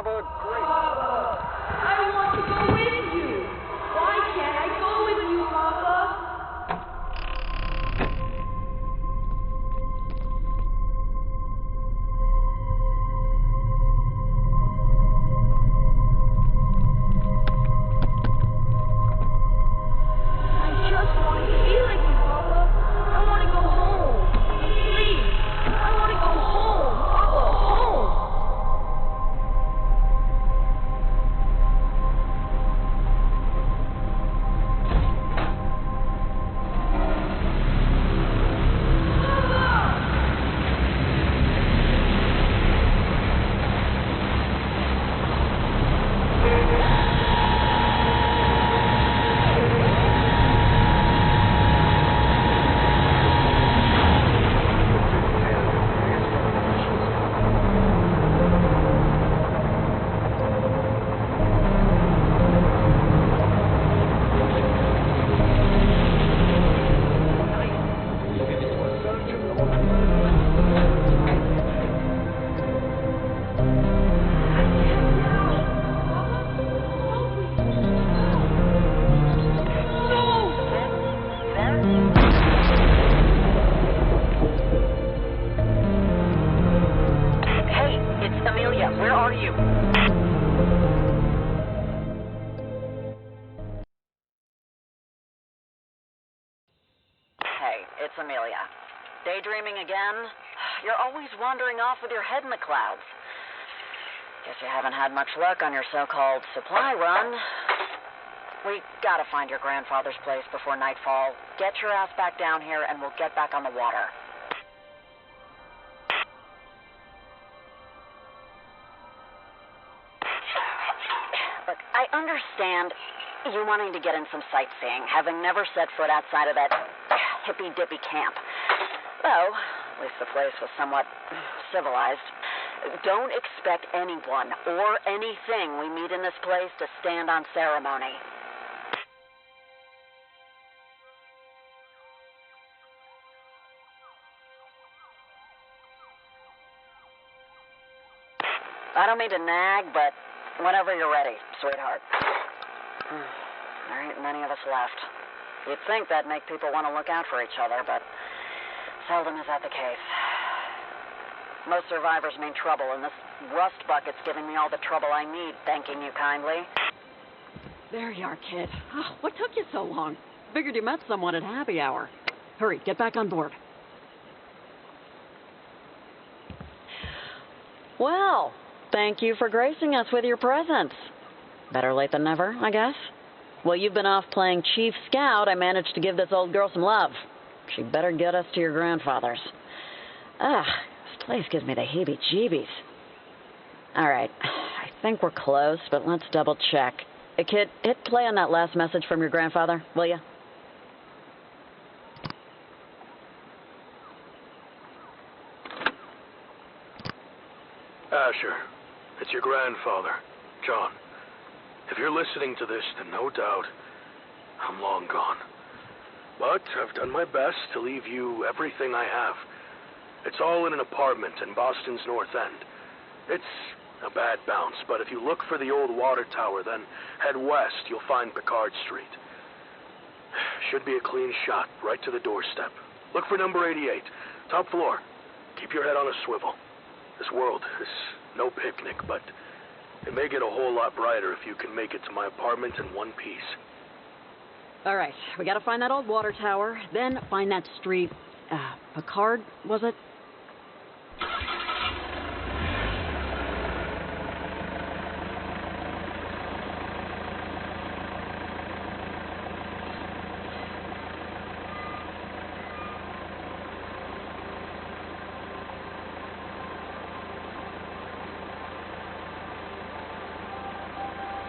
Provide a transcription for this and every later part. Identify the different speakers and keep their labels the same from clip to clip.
Speaker 1: about Grace?
Speaker 2: I want to go with you. Why can't I go with you, Papa? I just want to be like you, Papa. I want to go home. Please. I want to go home, Papa, home.
Speaker 3: Hey, it's Amelia. Where are you? Hey, it's Amelia. Daydreaming again? You're always wandering off with your head in the clouds. Guess you haven't had much luck on your so-called supply run. We gotta find your grandfather's place before nightfall. Get your ass back down here and we'll get back on the water. Look, I understand you wanting to get in some sightseeing, having never set foot outside of that hippy-dippy camp. Though, at least the place was somewhat civilized. Don't expect anyone or anything we meet in this place to stand on ceremony. I don't mean to nag, but whenever you're ready, sweetheart. There ain't many of us left. You'd think that'd make people want to look out for each other, but seldom is that the case. Most survivors mean trouble, and this rust bucket's giving me all the trouble I need, thanking you kindly.
Speaker 4: There you are, kid. Oh, what took you so long? Figured you met someone at happy hour. Hurry, get back on board. Well, thank you for gracing us with your presence. Better late than never, I guess. While you've been off playing Chief Scout, I managed to give this old girl some love. She better get us to your grandfather's. This place gives me the heebie-jeebies. All right, I think we're close, but let's double check. Hey, kid, hit play on that last message from your grandfather, will ya?
Speaker 5: Asher, it's your grandfather, John. If you're listening to this, then no doubt I'm long gone. But I've done my best to leave you everything I have. It's all in an apartment in Boston's North End. It's a bad bounce, but if you look for the old water tower, then head west, you'll find Picard Street. Should be a clean shot, right to the doorstep. Look for number 88, top floor. Keep your head on a swivel. This world is no picnic, but it may get a whole lot brighter if you can make it to my apartment in one piece.
Speaker 4: All right, we gotta find that old water tower, then find that street. Picard, was it?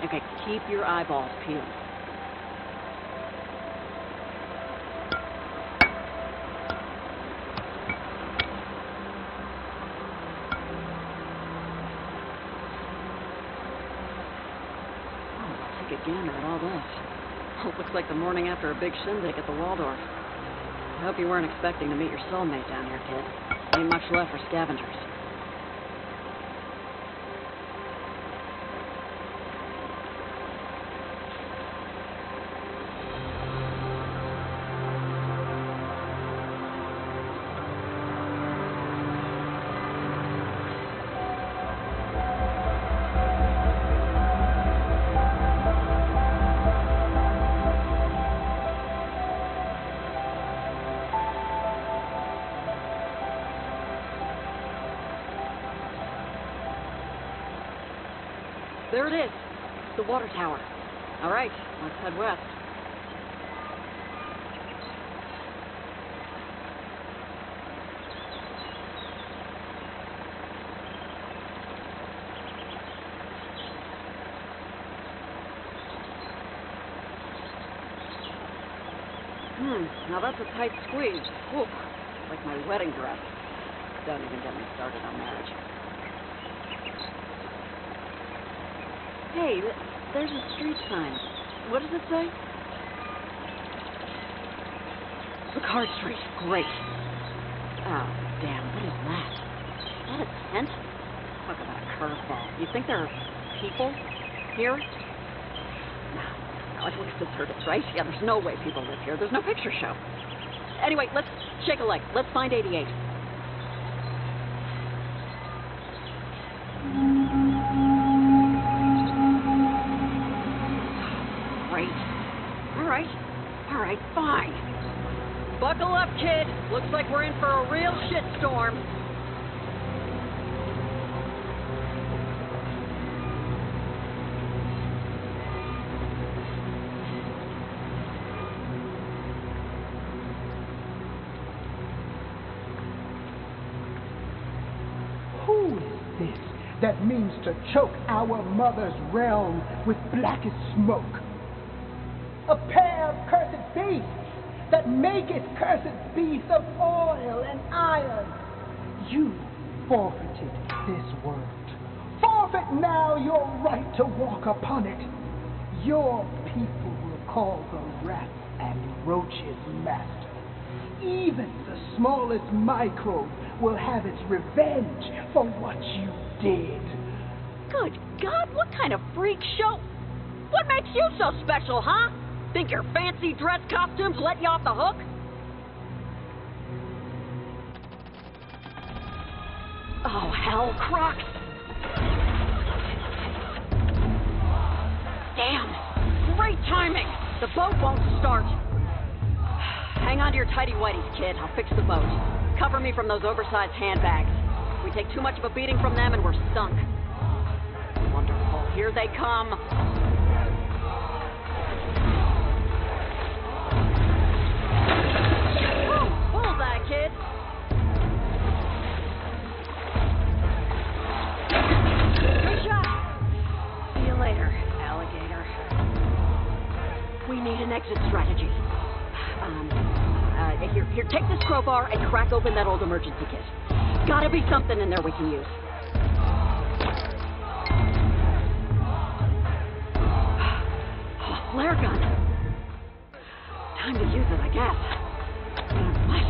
Speaker 4: Okay, keep your eyeballs peeled. Take a gander at all this. Oh, it looks like the morning after a big shindig at the Waldorf. I hope you weren't expecting to meet your soulmate down here, kid. Ain't much left for scavengers. There it is. The water tower. All right, let's head west. Now that's a tight squeeze. Whew, like my wedding dress. Don't even get me started on marriage. Hey, there's a street sign. What does it say? Picard Street. Great. Oh, damn, what is that? Is that a tent? Talk about a curveball. You think there are people here? No, it looks deserted, right? Yeah, there's no way people live here. There's no picture show. Anyway, let's shake a leg. Let's find 88. Great. All right, fine. Buckle up, kid. Looks like we're in for a real shitstorm.
Speaker 1: Who is this that means to choke our mother's realm with blackest smoke? A pair of cursed beasts that maketh cursed beasts of oil and iron. You forfeited this world. Forfeit now your right to walk upon it. Your people will call the rat and roach's master. Even the smallest microbe will have its revenge for what you did.
Speaker 4: Good God, what kind of freak show? What makes you so special, huh? Think your fancy dress costumes let you off the hook? Oh, hell, Crocs! Damn! Great timing! The boat won't start. Hang on to your tighty whities, kid. I'll fix the boat. Cover me from those oversized handbags. We take too much of a beating from them and we're sunk. Wonderful. Here they come. Bullseye, kid. Good shot. See you later, alligator. We need an exit strategy. Here, take this crowbar and crack open that old emergency kit. Gotta be something in there we can use. Oh, flare gun. Time to use it, I guess. What?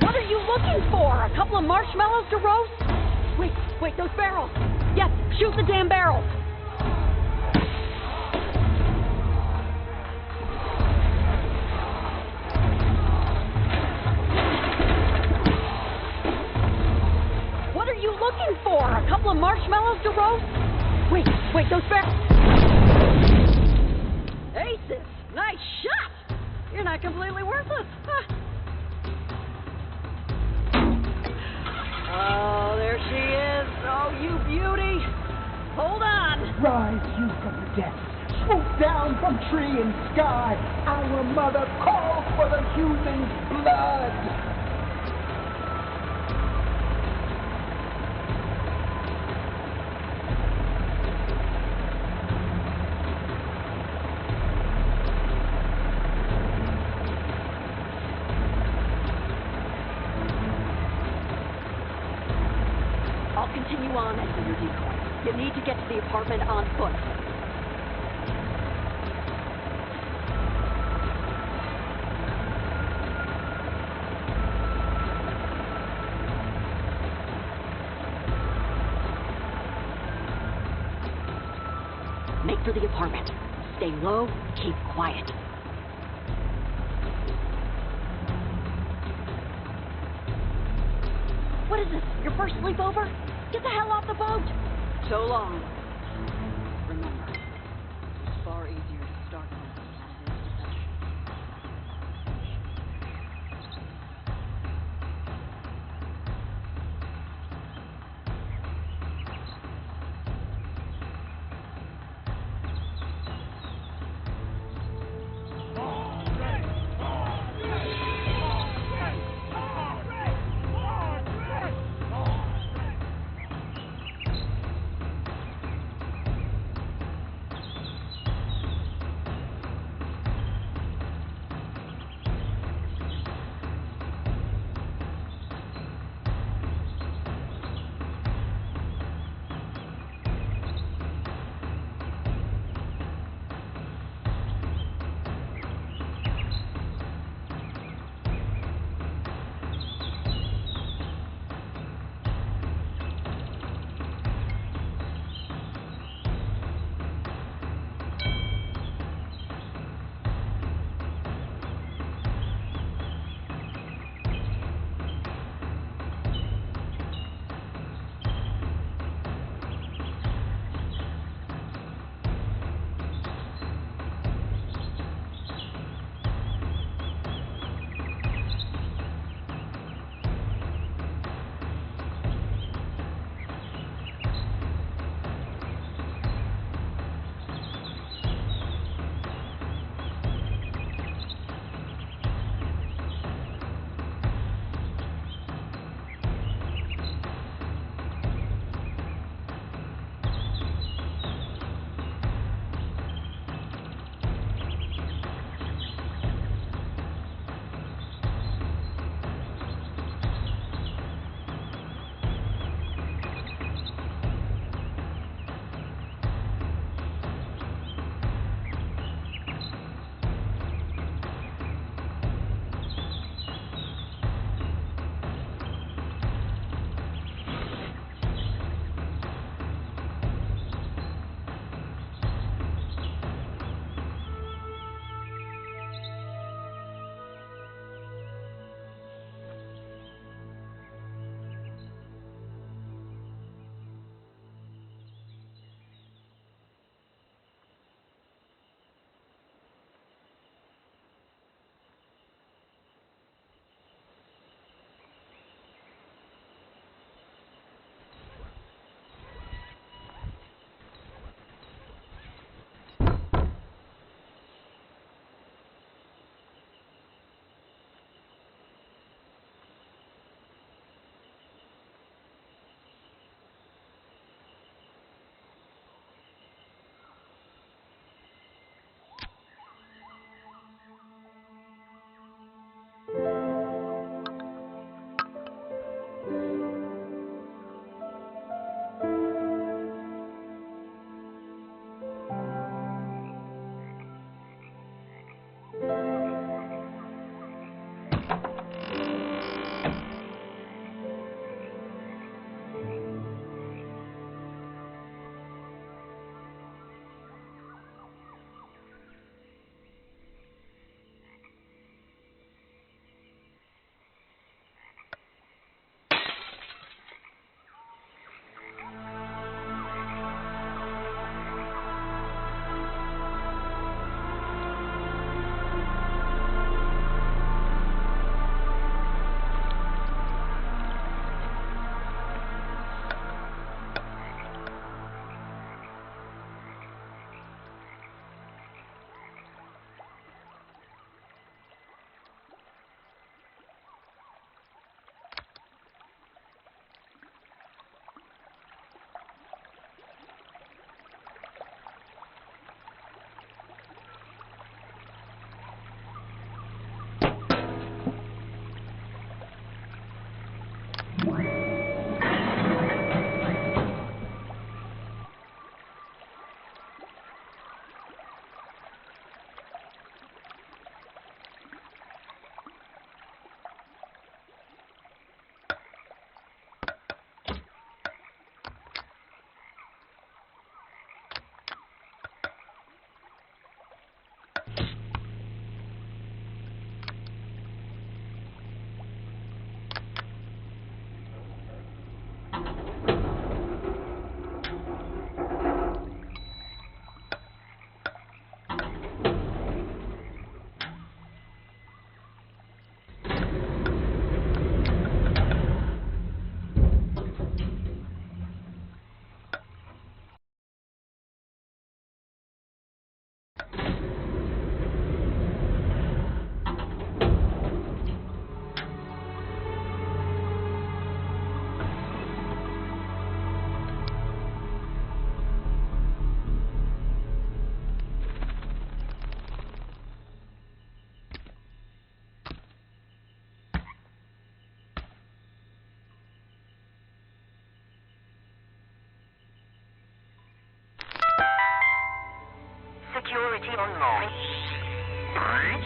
Speaker 4: What are you looking for? A couple of marshmallows to roast? Wait, those barrels! Yes, shoot the damn barrels! What are you looking for? A couple of marshmallows to roast? Wait, those barrels! Aces! Nice shot! You're not completely worthless. Huh. Oh, there she is. Oh, you beauty. Hold on.
Speaker 1: Rise you from the depths. Swoop down from tree and sky. Our mother calls for the human's blood.
Speaker 4: Continue on as your decoy. You need to get to the apartment on foot. Make for the apartment. Stay low, keep quiet. What is this? Your first sleepover? Get the hell off the boat! So long. Remember, it's far easier to start than it is to finish.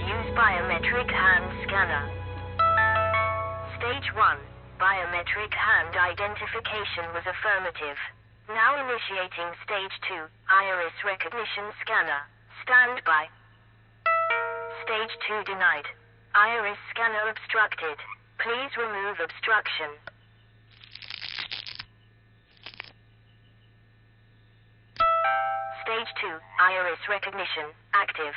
Speaker 6: Use biometric hand scanner. Stage 1. Biometric hand identification was affirmative. Now initiating Stage 2. Iris recognition scanner. Stand by. Stage 2 denied. Iris scanner obstructed. Please remove obstruction. Stage 2. Iris recognition active.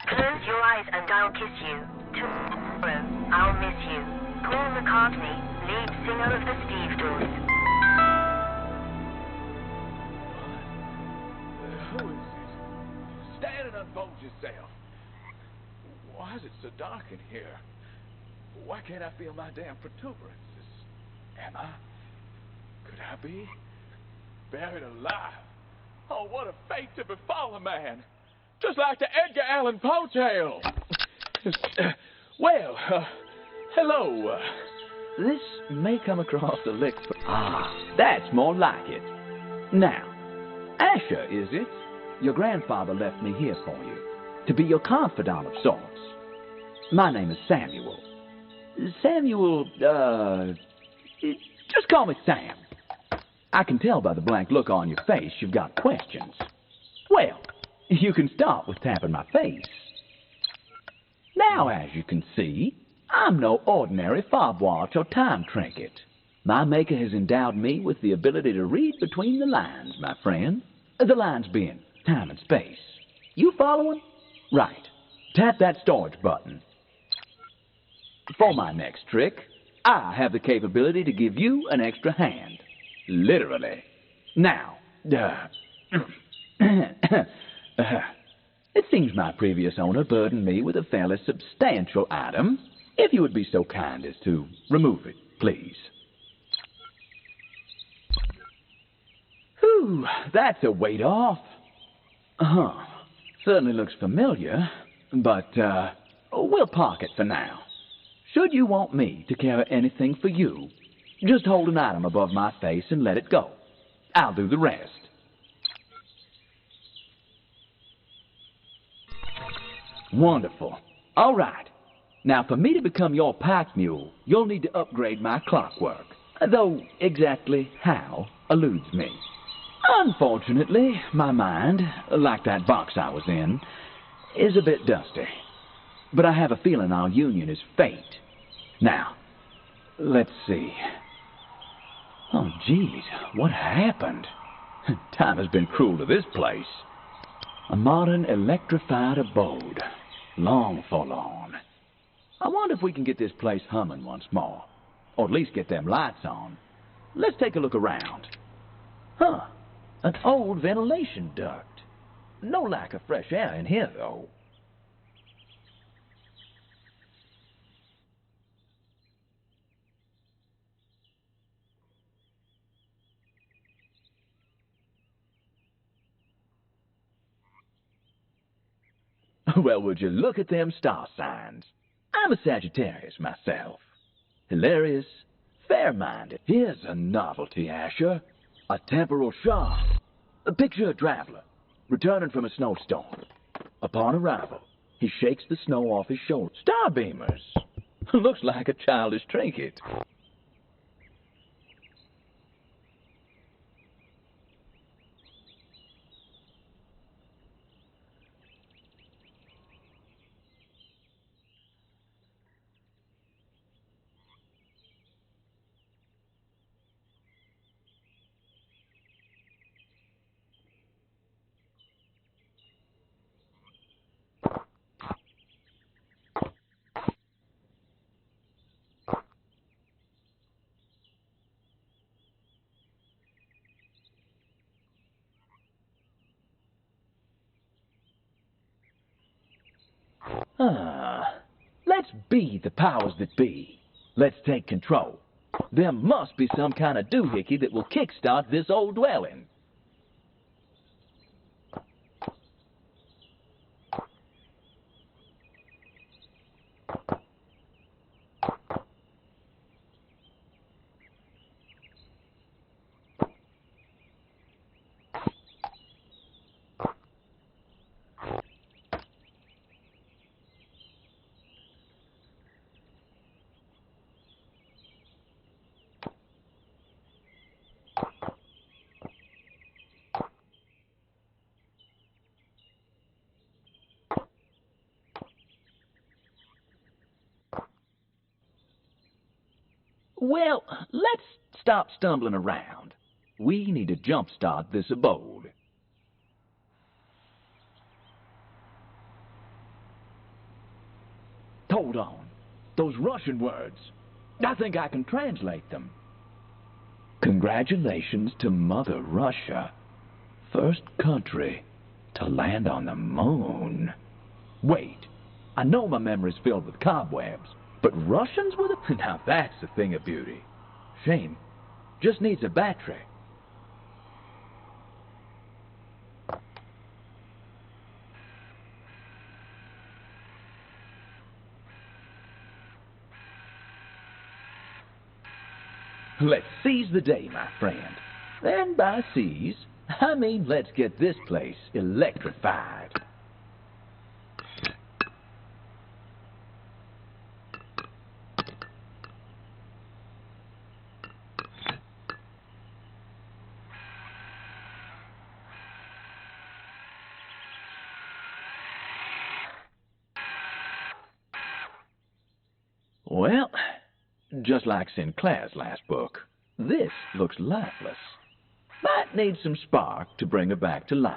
Speaker 6: Close your eyes and I'll kiss you. Tomorrow, I'll miss you. Paul McCartney, lead singer of the Steve Doors.
Speaker 7: Who is it? Stand and unfold yourself. Why is it so dark in here? Why can't I feel my damn protuberances? Am I? Could I be? Buried alive? Oh, what a fate to befall a man! Just like the Edgar Allan Poe tale. Hello. This may come across a lick, but that's more like it. Now, Asher, is it? Your grandfather left me here for you, to be your confidant of sorts. My name is Samuel. Just call me Sam. I can tell by the blank look on your face you've got questions. Well, you can start with tapping my face. Now, as you can see, I'm no ordinary fob watch or time trinket. My maker has endowed me with the ability to read between the lines, my friend. The lines being time and space. You following? Right. Tap that storage button. For my next trick, I have the capability to give you an extra hand. Literally. Now, it seems my previous owner burdened me with a fairly substantial item. If you would be so kind as to remove it, please. Whew, that's a weight off. Certainly looks familiar, but we'll park it for now. Should you want me to carry anything for you, just hold an item above my face and let it go. I'll do the rest. Wonderful. All right. Now, for me to become your pack mule, you'll need to upgrade my clockwork, though exactly how eludes me. Unfortunately, my mind, like that box I was in, is a bit dusty. But I have a feeling our union is fate. Now, let's see. Oh, geez, what happened? Time has been cruel to this place. A modern electrified abode. Long forlorn. I wonder if we can get this place humming once more. Or at least get them lights on. Let's take a look around. An old ventilation duct. No lack of fresh air in here, though. Well, would you look at them star signs? I'm a Sagittarius myself. Hilarious, fair-minded. Here's a novelty, Asher. A temporal shark. Picture a traveler, returning from a snowstorm. Upon arrival, he shakes the snow off his shoulders. Starbeamers. Looks like a childish trinket. Let's be the powers that be. Let's take control. There must be some kind of doohickey that will kickstart this old dwelling. Well, let's stop stumbling around. We need to jumpstart this abode. Hold on. Those Russian words. I think I can translate them. Congratulations to Mother Russia. First country to land on the moon. Wait, I know my memory's filled with cobwebs, but Russians with it? Now that's a thing of beauty. Shame. Just needs a battery. Let's seize the day, my friend. And by seize, I mean let's get this place electrified. Well, just like Sinclair's last book, this looks lifeless. Might need some spark to bring her back to life.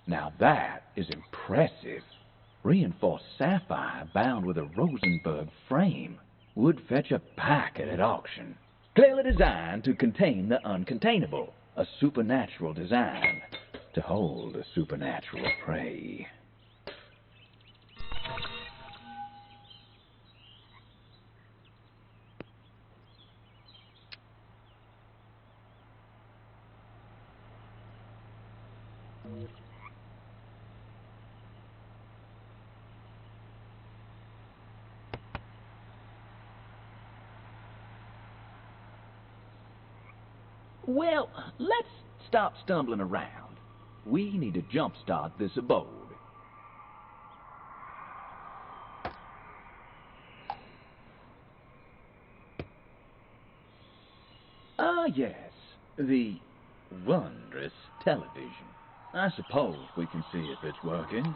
Speaker 7: Now that is impressive. Reinforced sapphire bound with a Rosenberg frame would fetch a packet at auction. Clearly designed to contain the uncontainable, a supernatural design to hold a supernatural prey. Well, let's stop stumbling around. We need to jumpstart this abode. Ah, yes, the wondrous television. I suppose we can see if it's working.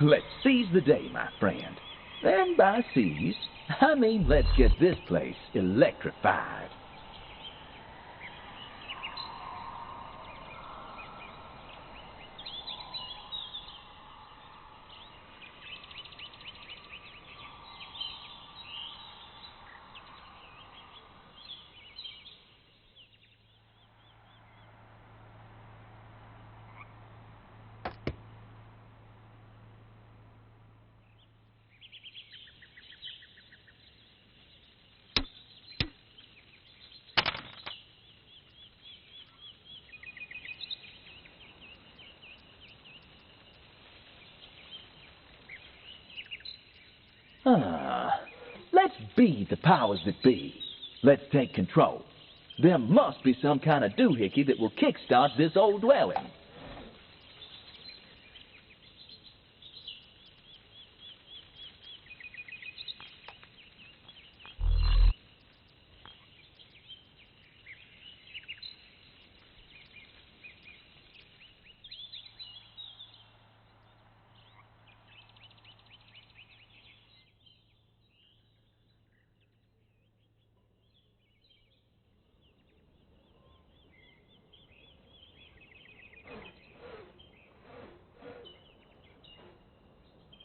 Speaker 7: Let's seize the day, my friend. And by seize, I mean let's get this place electrified. Let's be the powers that be. Let's take control. There must be some kind of doohickey that will kickstart this old dwelling.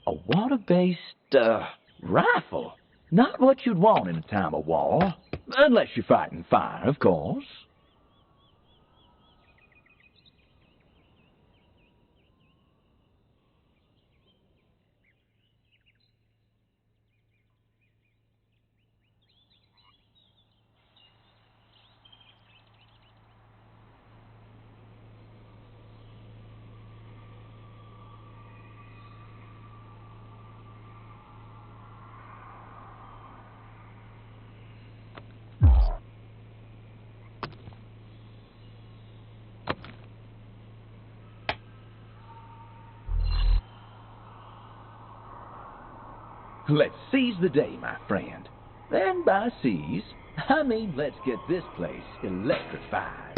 Speaker 7: A water-based, rifle. Not what you'd want in a time of war. Unless you're fighting fire, of course. Let's seize the day, my friend. And by seize, I mean let's get this place electrified.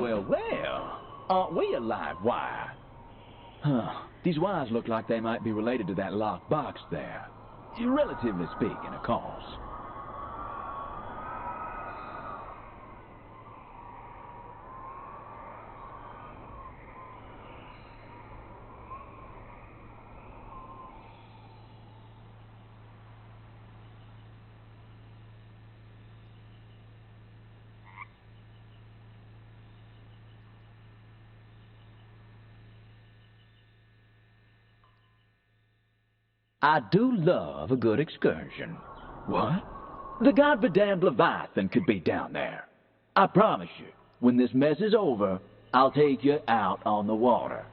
Speaker 7: Well. Aren't we a live wire? These wires look like they might be related to that locked box there. Relatively speaking, of course. I do love a good excursion. What? The goddamned Leviathan could be down there. I promise you, when this mess is over, I'll take you out on the water.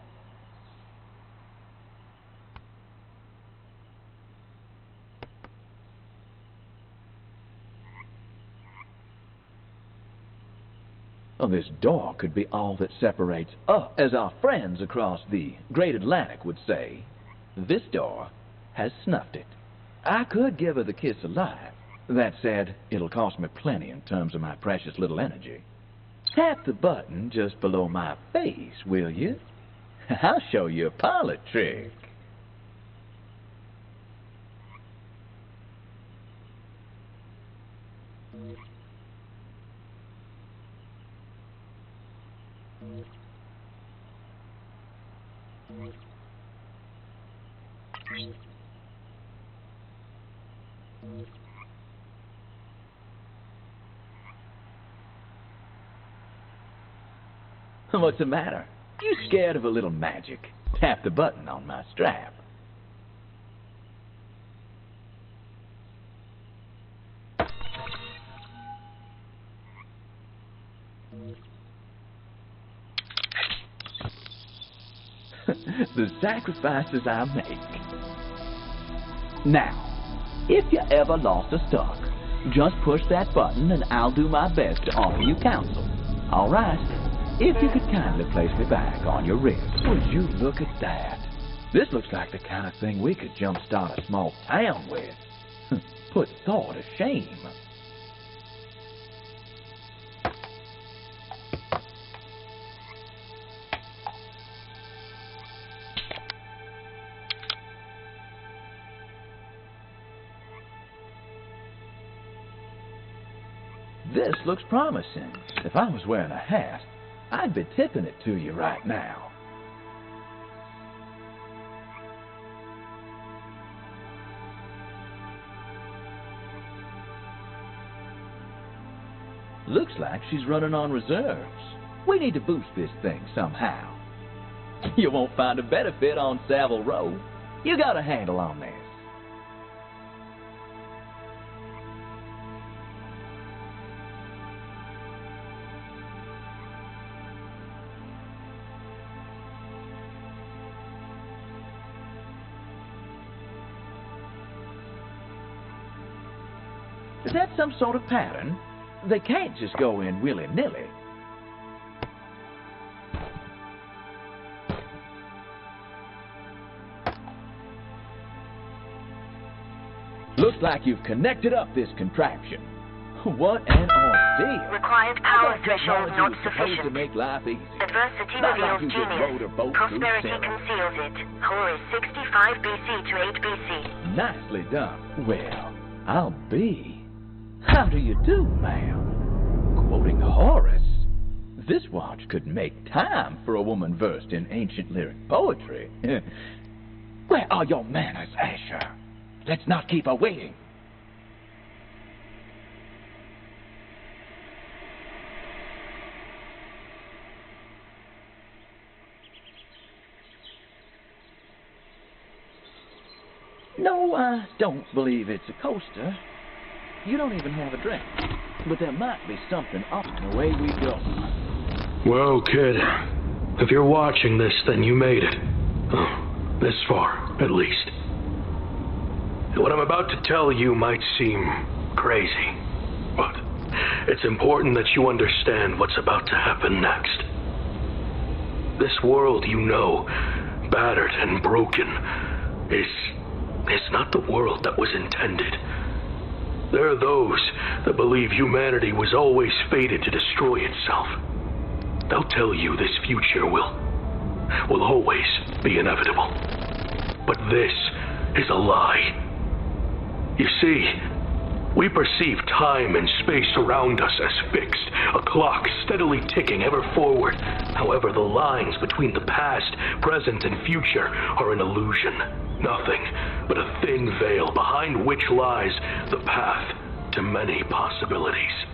Speaker 7: Well, this door could be all that separates us, as our friends across the Great Atlantic would say. This door has snuffed it. I could give her the kiss alive. That said, it'll cost me plenty in terms of my precious little energy. Tap the button just below my face, will you? I'll show you a parlor trick. What's the matter? You scared of a little magic? Tap the button on my strap. The sacrifices I make. Now, if you ever lost a stock, just push that button and I'll do my best to offer you counsel. All right? If you could kindly place me back on your wrist. Would you look at that? This looks like the kind of thing we could jumpstart a small town with. Put Thor to shame. This looks promising. If I was wearing a hat, I'd be tipping it to you right now. Looks like she's running on reserves. We need to boost this thing somehow. You won't find a better fit on Savile Row. You got a handle on this. Is that some sort of pattern? They can't just go in willy-nilly. Looks like you've connected up this contraption. What an ordeal.
Speaker 6: Required power threshold not sufficient.
Speaker 7: To make life easy.
Speaker 6: Adversity
Speaker 7: Not like
Speaker 6: reveals
Speaker 7: you just rode a
Speaker 6: genius.
Speaker 7: boat
Speaker 6: Prosperity
Speaker 7: through Sarah.
Speaker 6: conceals it. Horus 65 BC to 8 BC.
Speaker 7: Nicely done. Well, I'll be. How do you do, ma'am? Quoting Horace, this watch could make time for a woman versed in ancient lyric poetry. Where are your manners, Asher? Let's not keep her waiting. No, I don't believe it's a coaster. You don't even have a drink. But there might be something up in the way we go.
Speaker 5: Well, kid, if you're watching this, then you made it. Oh, this far, at least. And what I'm about to tell you might seem crazy, but it's important that you understand what's about to happen next. This world you know, battered and broken, is is not the world that was intended. There are those that believe humanity was always fated to destroy itself. They'll tell you this future will always be inevitable. But this is a lie. You see, we perceive time and space around us as fixed, a clock steadily ticking ever forward. However, the lines between the past, present, and future are an illusion. Nothing but a thin veil behind which lies the path to many possibilities.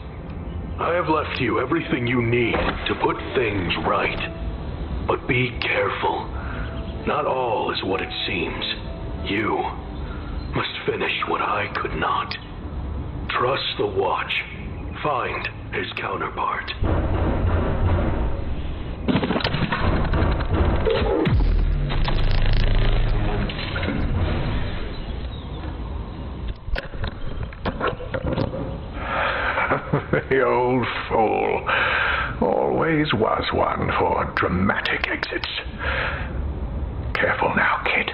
Speaker 5: I have left you everything you need to put things right. But be careful. Not all is what it seems. You must finish what I could not. Trust the watch. Find his counterpart.
Speaker 8: The old fool. Always was one for dramatic exits. Careful now, kid.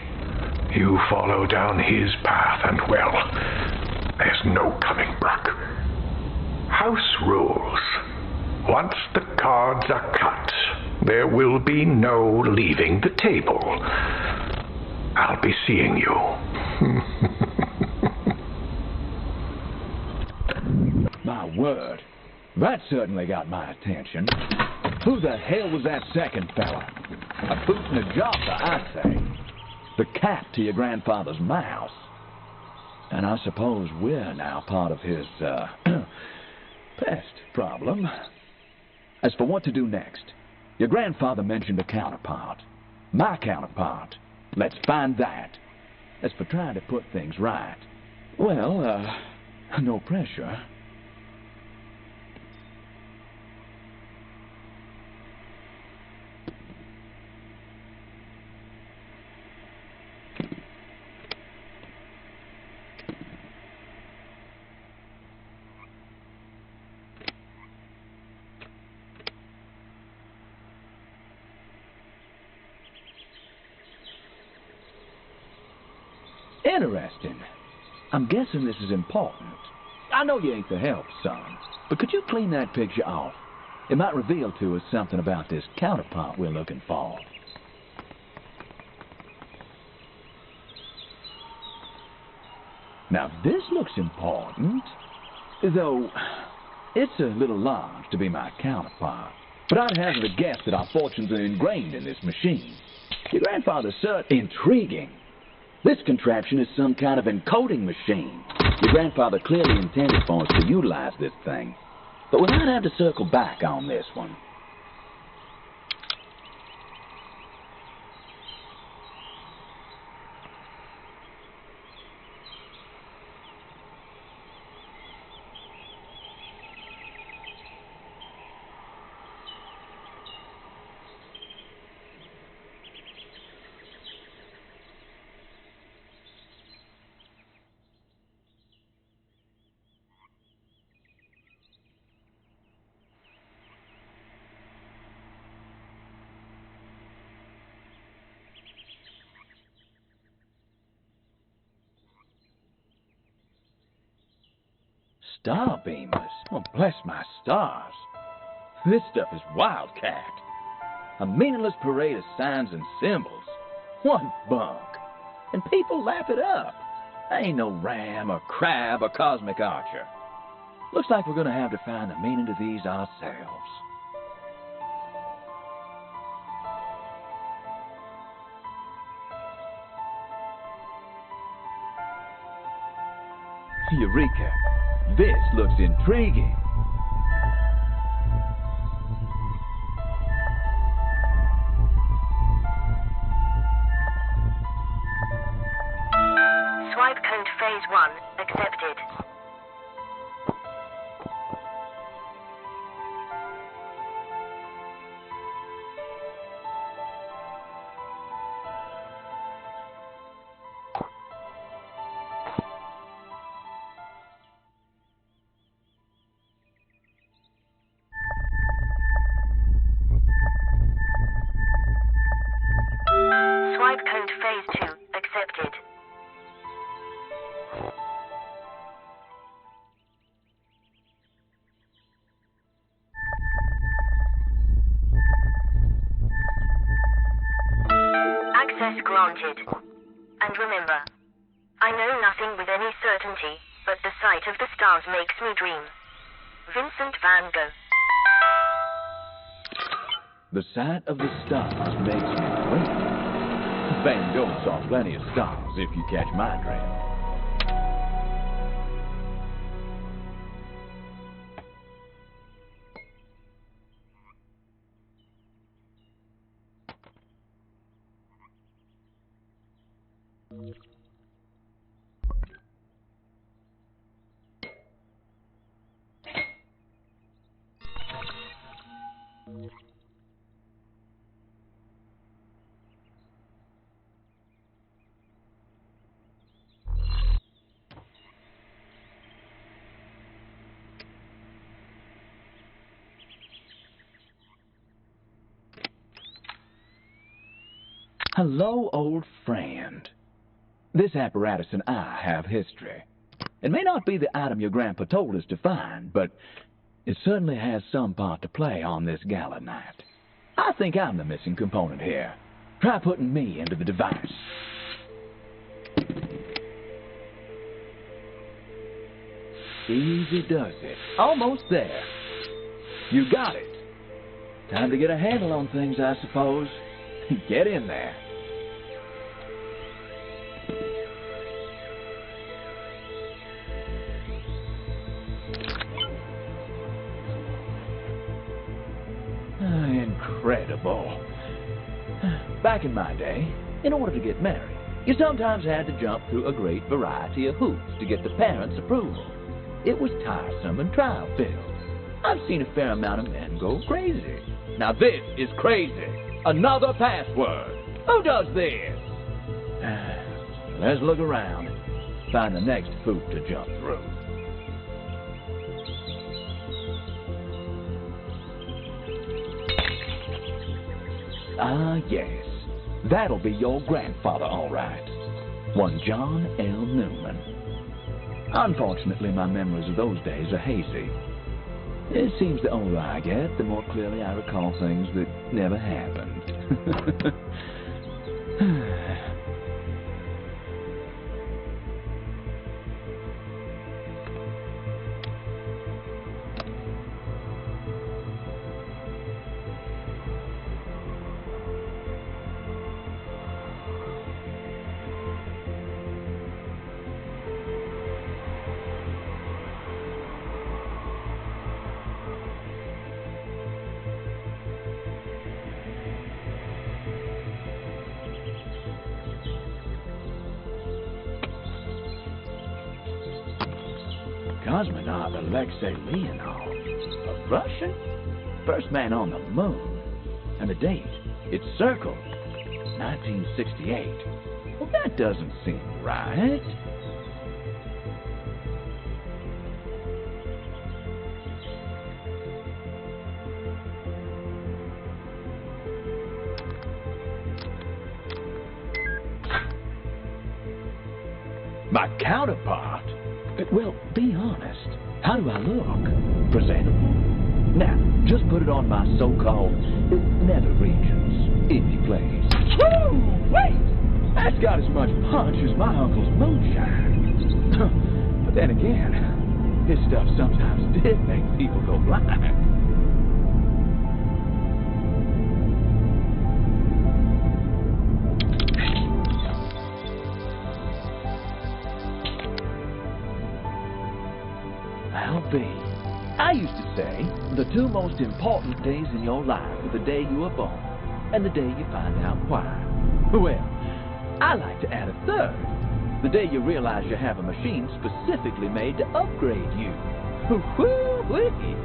Speaker 8: You follow down his path and, well, there's no coming back. House rules. Once the cards are cut, there will be no leaving the table. I'll be seeing you.
Speaker 7: My word, that certainly got my attention. Who the hell was that second fella? A boot and a josser, I say. The cat to your grandfather's mouse. And I suppose we're now part of his, pest problem. As for what to do next, your grandfather mentioned a counterpart. My counterpart. Let's find that. As for trying to put things right, well, no pressure. Interesting. I'm guessing this is important. I know you ain't the help, son, but could you clean that picture off? It might reveal to us something about this counterpart we're looking for. Now, this looks important, though it's a little large to be my counterpart. But I'd hazard a guess that our fortunes are ingrained in this machine. Your grandfather's intriguing. This contraption is some kind of encoding machine. Your grandfather clearly intended for us to utilize this thing. But we might have to circle back on this one. Star beamers? Oh, bless my stars. This stuff is wildcat. A meaningless parade of signs and symbols. What bunk. And people laugh it up. I ain't no ram or crab or cosmic archer. Looks like we're gonna have to find the meaning to these ourselves. Eureka! This looks intriguing.
Speaker 6: Swipe code phase 1 accepted. Swipe code phase 2 accepted. wanted. And remember, I know nothing with any certainty, but the sight of the stars makes me dream. Vincent van Gogh.
Speaker 7: The sight of the stars makes me dream. Van Gogh saw plenty of stars, if you catch my drift. Hello, old friend. This apparatus and I have history. It may not be the item your grandpa told us to find, but it certainly has some part to play on this gala night. I think I'm the missing component here. Try putting me into the device. Easy does it. Almost there. You got it. Time to get a handle on things, I suppose. Get in there. Incredible. Back in my day, in order to get married, you sometimes had to jump through a great variety of hoops to get the parents' approval. It was tiresome and trial-filled. I've seen a fair amount of men go crazy. Now this is crazy. Another password. Who does this? Let's look around. Find the next hoop to jump through. Ah, yes. That'll be your grandfather, all right. One John L. Newman. Unfortunately, my memories of those days are hazy. It seems the older I get, the more clearly I recall things that never happened. Cosmonaut Alexei Leonov, a Russian? First man on the moon. And the date, it's circled, 1968. Well, that doesn't seem right. My counterpart? Well, be honest. How do I look? Presentable? Now, just put it on my so-called nether regions, if you please. Woo! Wait! That's got as much punch as my uncle's moonshine. But then again, his stuff sometimes did make people go blind. I used to say, the two most important days in your life are the day you were born and the day you find out why. Well, I like to add a third. The day you realize you have a machine specifically made to upgrade you. Woo-wee!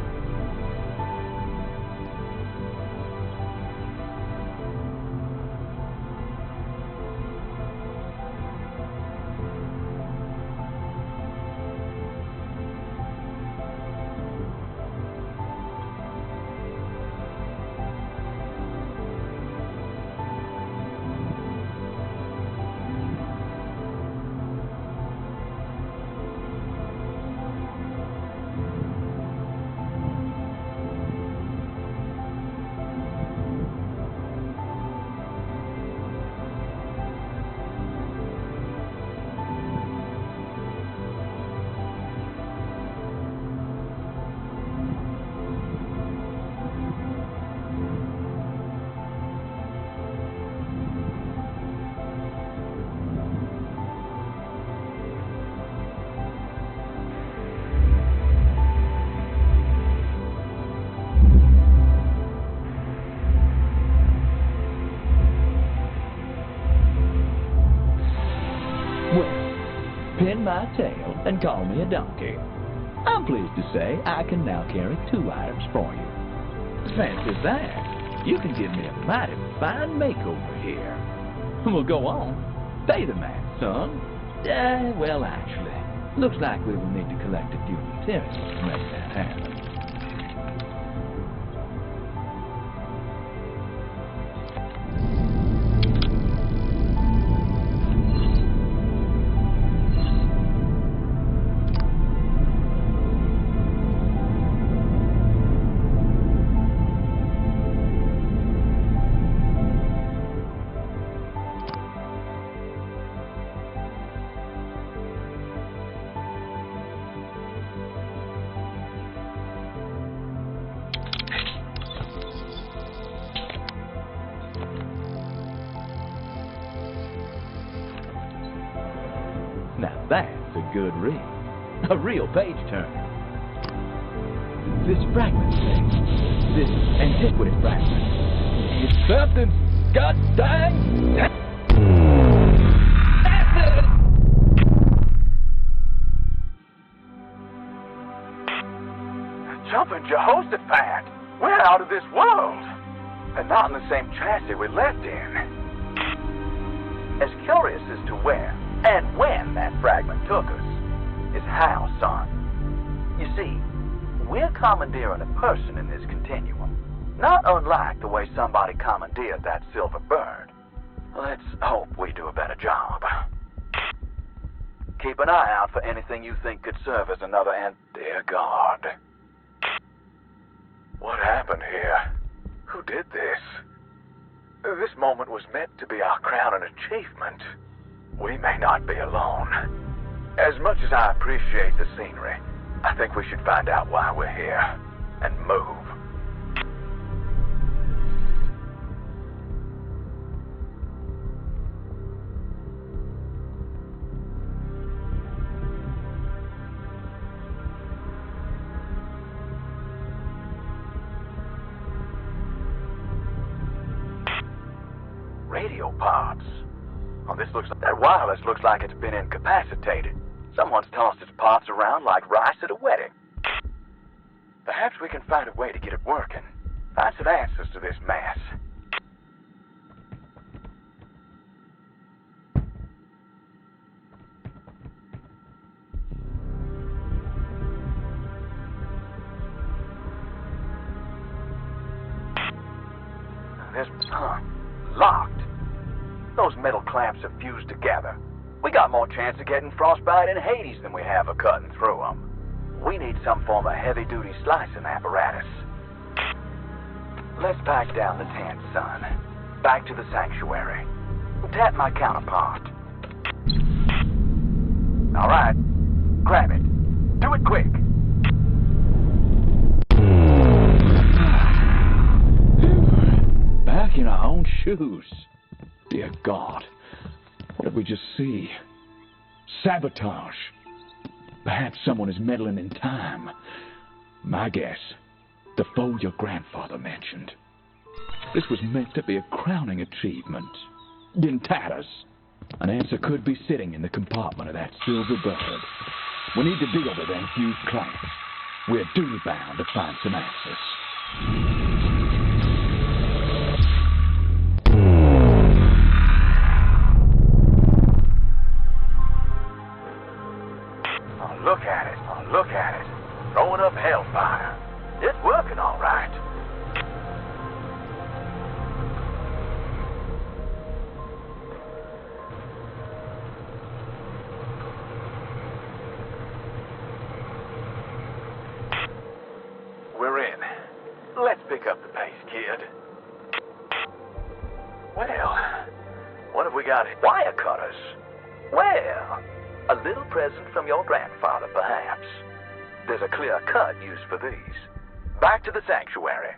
Speaker 7: pin my tail, and call me a donkey. I'm pleased to say I can now carry 2 items for you. Fancy that. You can give me a mighty fine makeover here. Well, go on. Pay the man, son. Well, actually, looks like we will need to collect a few materials to make that happen. Now that's a good read. A real page-turner. This fragment thing, this antiquity fragment, it's something, god dang!
Speaker 9: Jumping Jehoshaphat! We're out of this world! And not in the same chassis we left in. As curious as to where and when that fragment took us is how, son. You see, we're commandeering a person in this continuum, not unlike the way somebody commandeered that silver bird. Let's hope we do a better job. Keep an eye out for anything you think could serve as another dear God. What happened here? Who did this? This moment was meant to be our crowning achievement. We may not be alone. As much as I appreciate the scenery, I think we should find out why we're here and move. Radio pods. Oh, that wireless looks like it's been incapacitated. Someone's tossed its parts around like rice at a wedding. Perhaps we can find a way to get it working. Find some answers to this mess. This, locked. Those metal clamps are fused together. We got more chance of getting frostbite in Hades than we have of cutting through them. We need some form of heavy-duty slicing apparatus. Let's pack down the tent, son. Back to the sanctuary. Tap my counterpart. All right. Grab it. Do it quick.
Speaker 7: Back in our own shoes. Dear God, what did we just see? Sabotage. Perhaps someone is meddling in time. My guess, the foe your grandfather mentioned. This was meant to be a crowning achievement. In tatters. An answer could be sitting in the compartment of that silver bird. We need to deal with them fused clamps. We're duty-bound to find some answers.
Speaker 9: Look at it. Oh, look at it. Throwing up hellfire. It's working all right. We're in. Let's pick up the pace, kid. Well, what have we got? Wire cutters. Well, a little present from your grandfather, perhaps. There's a clear cut used for these. Back to the sanctuary.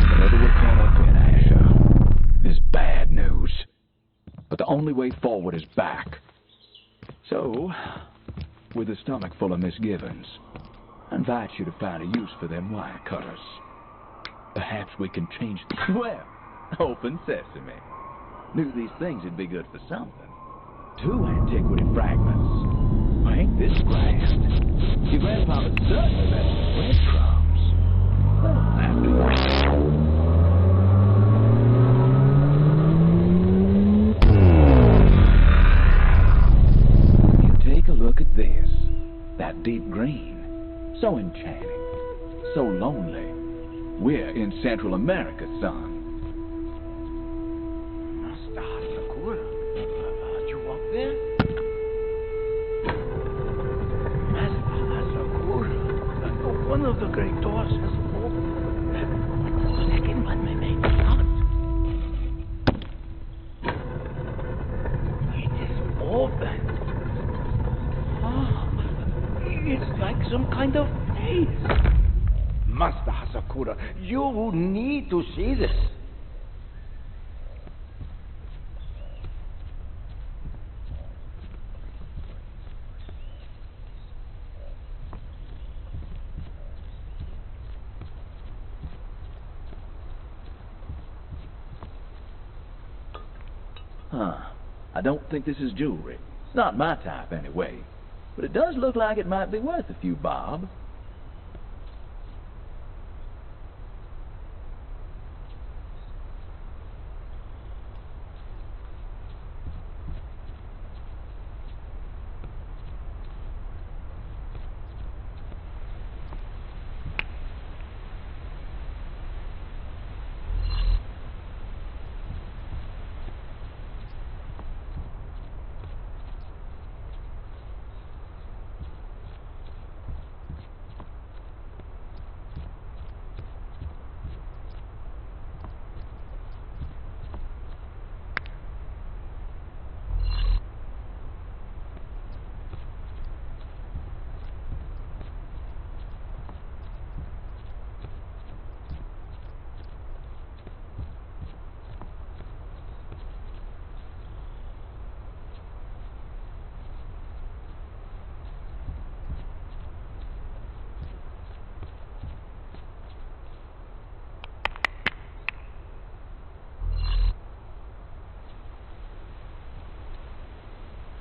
Speaker 7: Whatever we're caught up in, Asher, is bad news. But the only way forward is back. So, with a stomach full of misgivings. I invite you to find a use for them wire cutters. Perhaps we can change... Well, open sesame. Knew these things would be good for something. 2 antiquity fragments. Ain't this grand? Your grandfather certainly left some breadcrumbs. Well, after you take a look at this. That deep green. So enchanting. So lonely. We're in Central America, son.
Speaker 5: One of the great doors has opened. The second one may not. It is open. It's like some kind of maze.
Speaker 10: Master Hasakura, you need to see this.
Speaker 7: I don't think this is jewelry. Not my type, anyway. But it does look like it might be worth a few bob.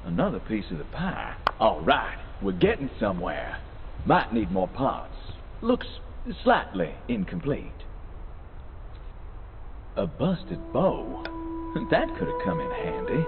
Speaker 7: Another piece of the pie. All right, we're getting somewhere. Might need more parts. Looks slightly incomplete. A busted bow. That could have come in handy.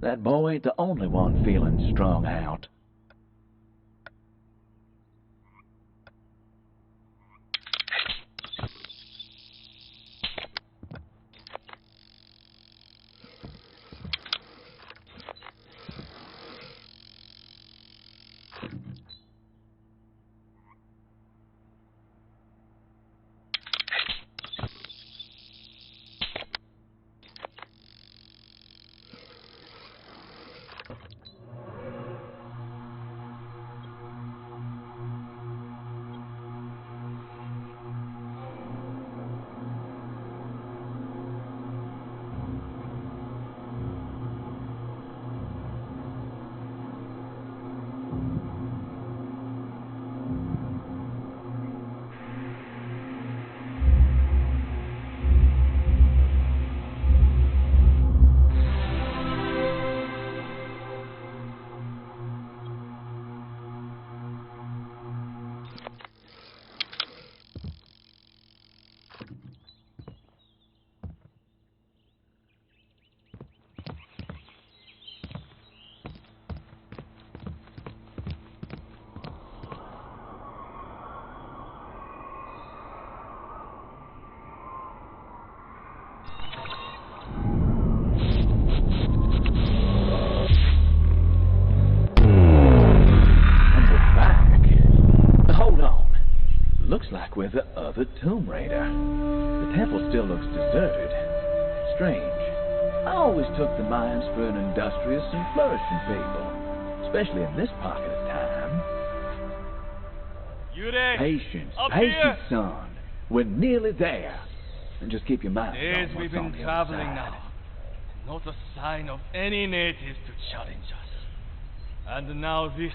Speaker 7: That boy ain't the only one feeling strung out. look with the other Tomb Raider. The temple still looks deserted. Strange. I always took the mines for an industrious and flourishing people, especially in this pocket of time.
Speaker 11: Yurei!
Speaker 7: Patience,
Speaker 11: Up
Speaker 7: patience,
Speaker 11: here!
Speaker 7: son. We're nearly there. And just keep your mind
Speaker 11: Days
Speaker 7: on what's
Speaker 11: we've been
Speaker 7: on the other
Speaker 11: traveling
Speaker 7: side.
Speaker 11: now. Not a sign of any natives to challenge us. And now this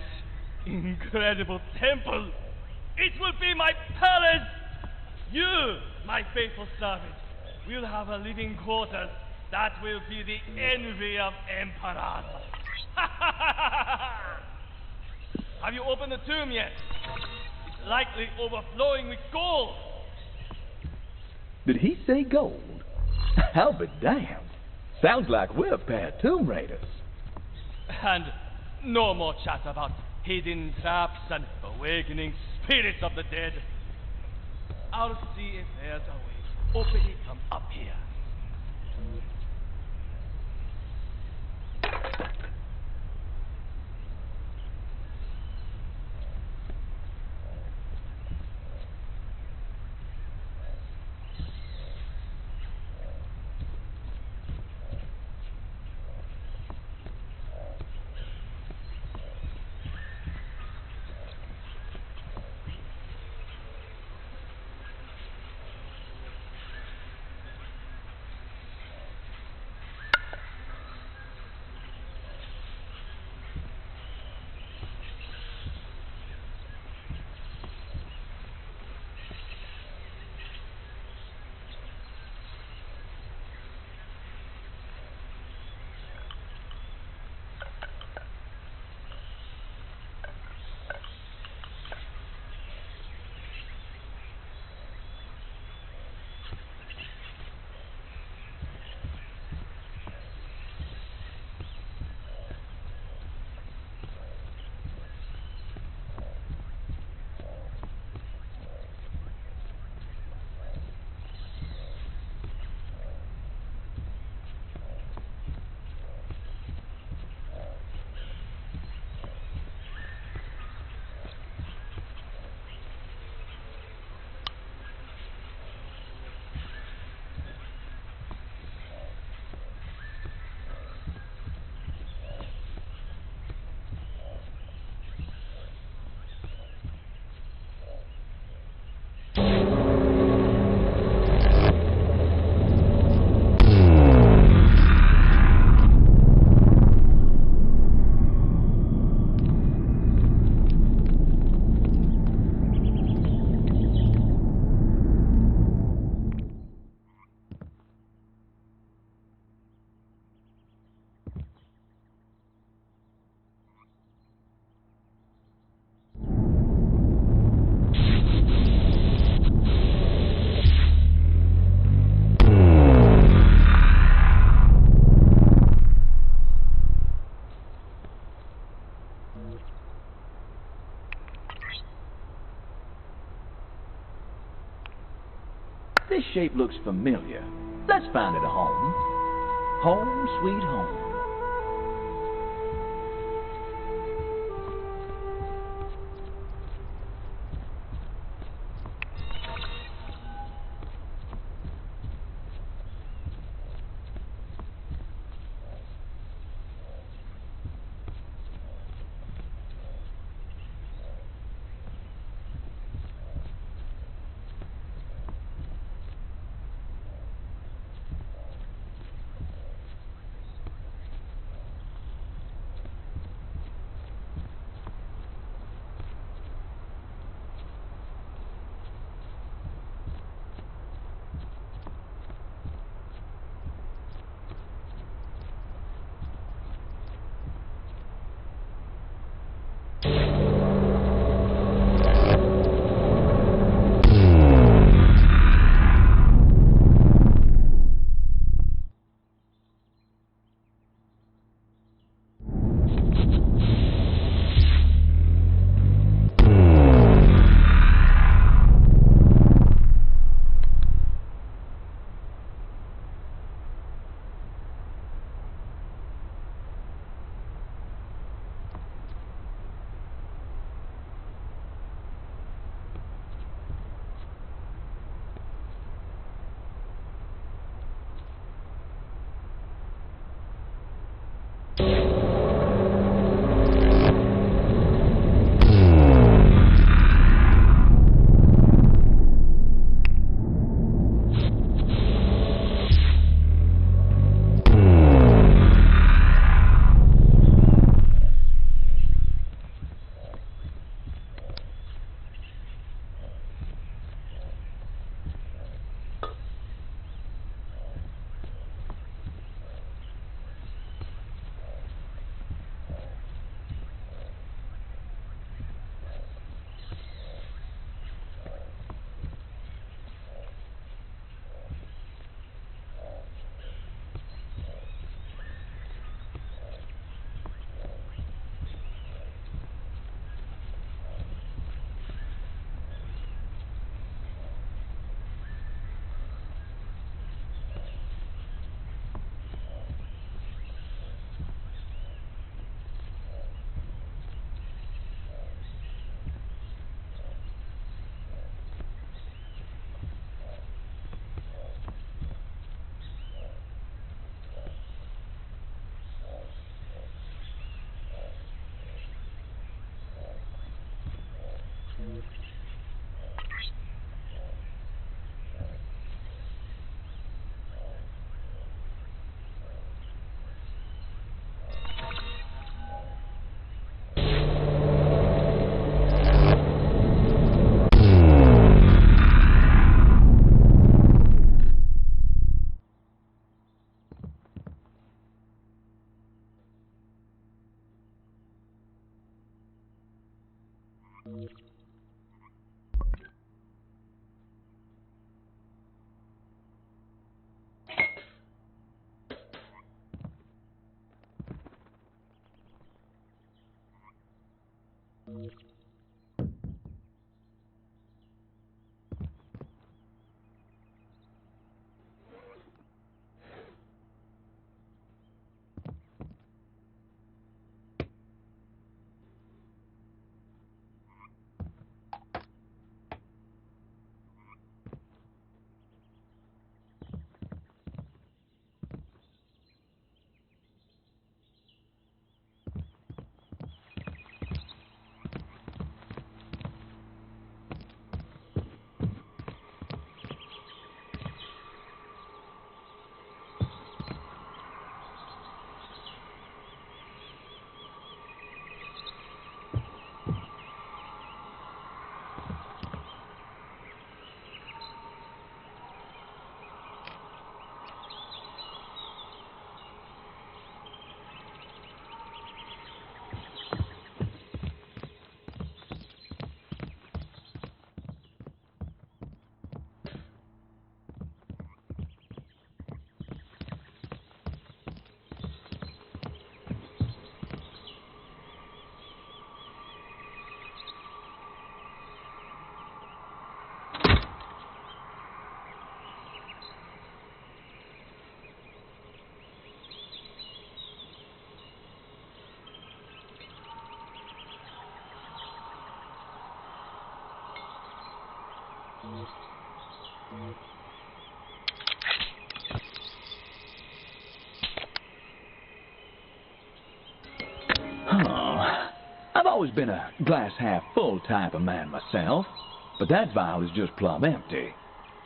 Speaker 11: incredible temple. It will be my palace. You, my faithful servant, will have a living quarters that will be the envy of emperors. Have you opened the tomb yet? It's likely overflowing with gold.
Speaker 7: Did he say gold? I'll be damned. Sounds like we're a pair of Tomb Raiders.
Speaker 11: And no more chat about hidden traps and awakening spirits of the dead. I'll see if there's a way to open it from up here.
Speaker 7: This shape looks familiar. Let's find it a home. Home, sweet home. Oh, I've always been a glass-half-full type of man myself, but that vial is just plumb empty.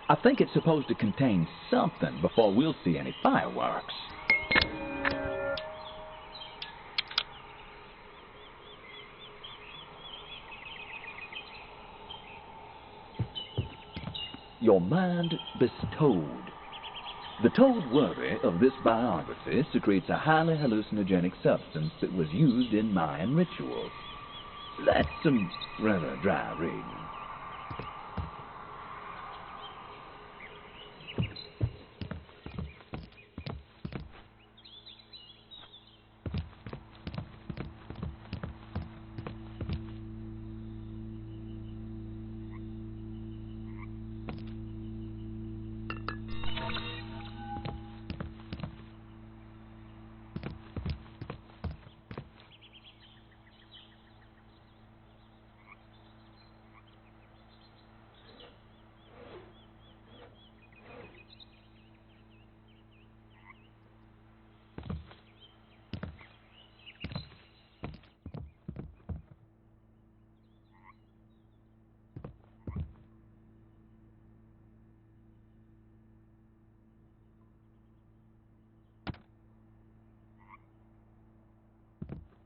Speaker 7: I think it's supposed to contain something before we'll see any fireworks. Your mind bestowed. The told worry of this biography secretes a highly hallucinogenic substance that was used in Mayan rituals. That's some rather dry reading.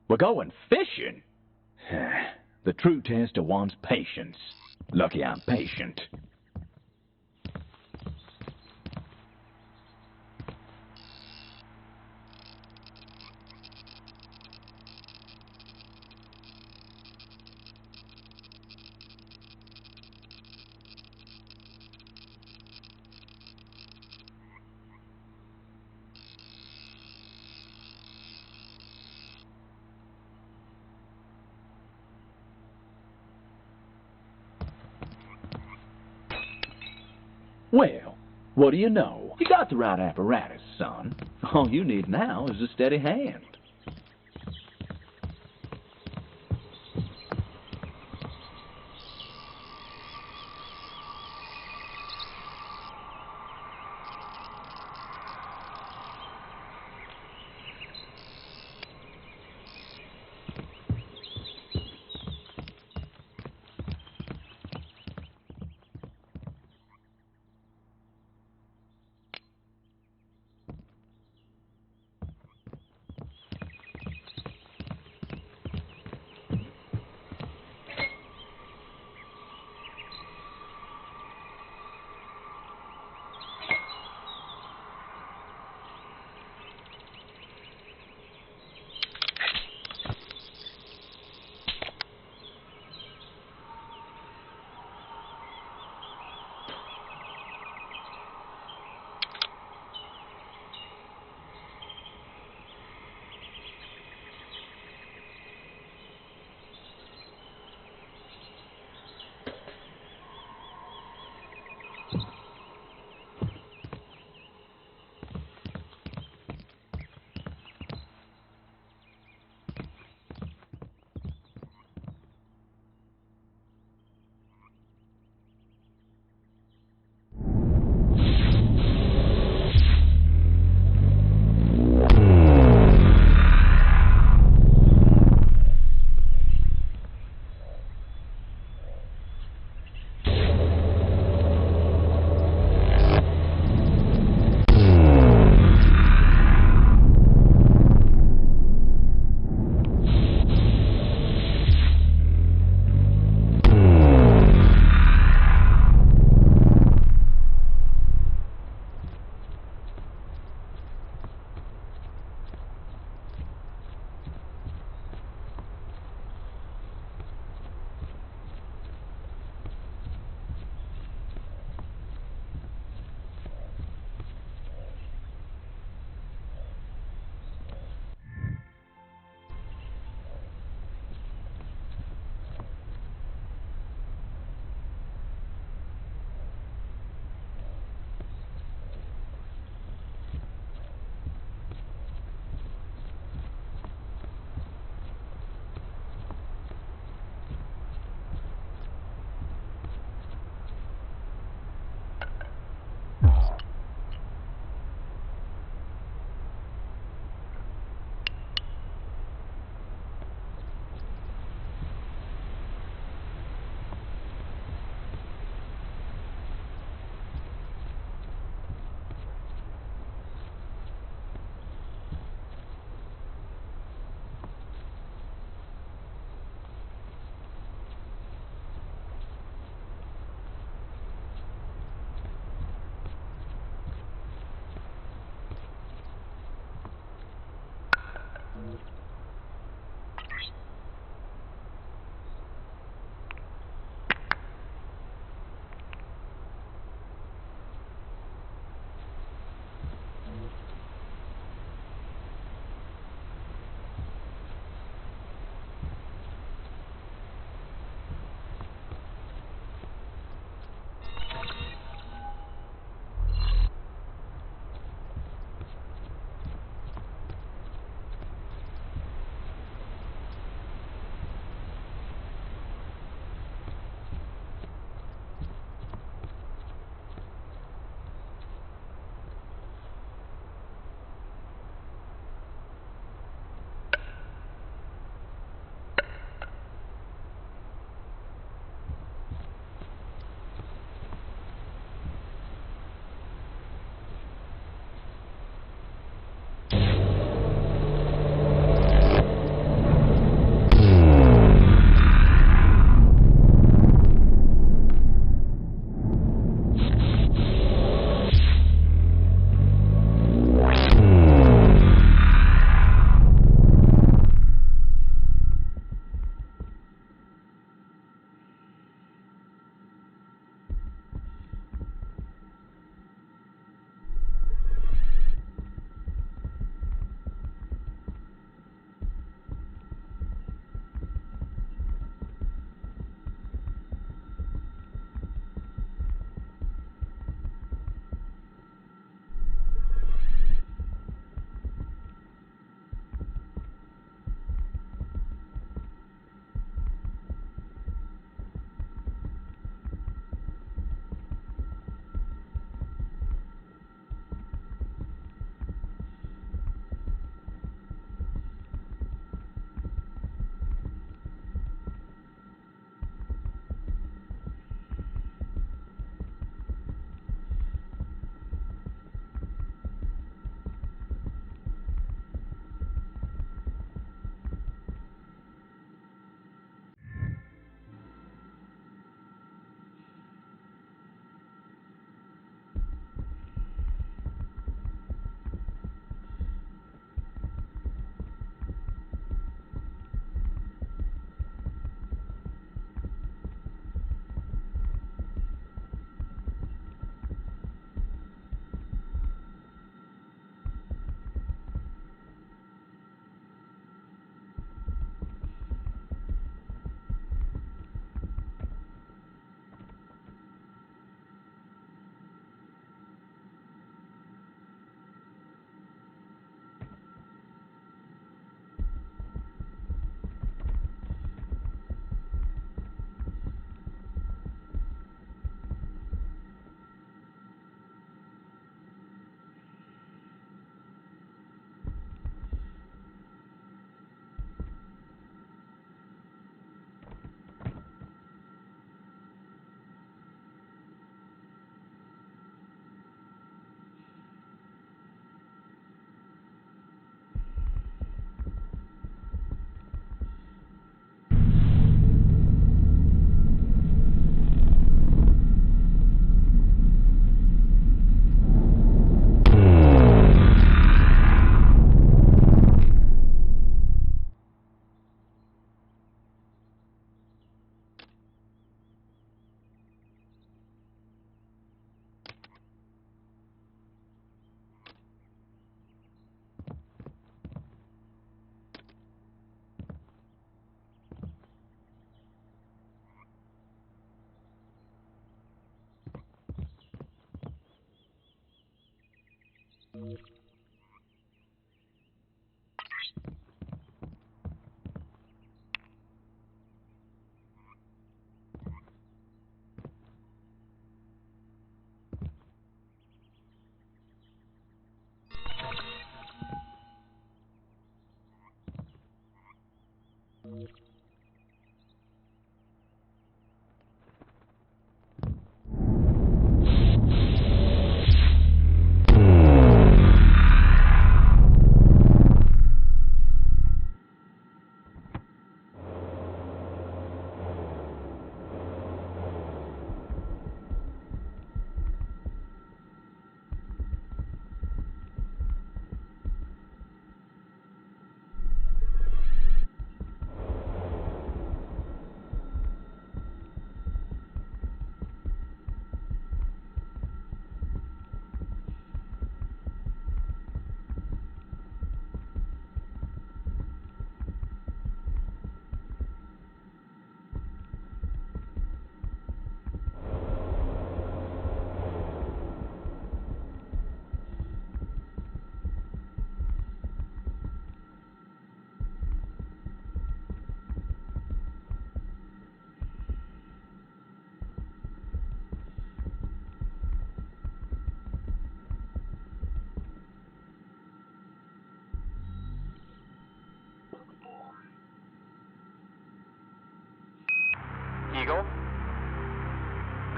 Speaker 7: We're going fishing? The true test of one's patience. Lucky I'm patient. Well, what do you know? You got the right apparatus, son. All you need now is a steady hand.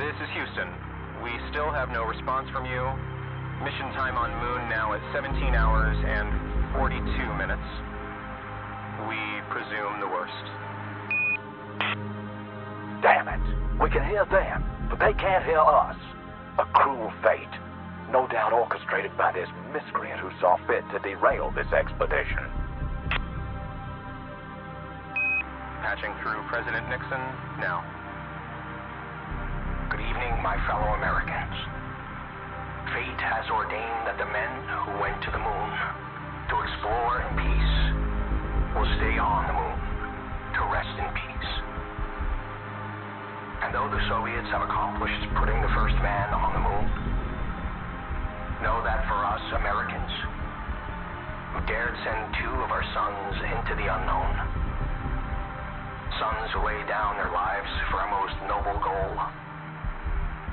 Speaker 12: This is Houston. We still have no response from you. Mission time on Moon now at 17 hours and 42 minutes. We presume the worst.
Speaker 9: Damn it! We can hear them, but they can't hear us. A cruel fate. No doubt orchestrated by this miscreant who saw fit to derail this expedition.
Speaker 12: Patching through President Nixon now.
Speaker 13: Good evening, my fellow Americans. Fate has ordained that the men who went to the moon to explore in peace will stay on the moon to rest in peace. And though the Soviets have accomplished putting the first man on the moon, know that for us Americans, who dared send 2 of our sons into the unknown, sons who laid down their lives for our most noble goal,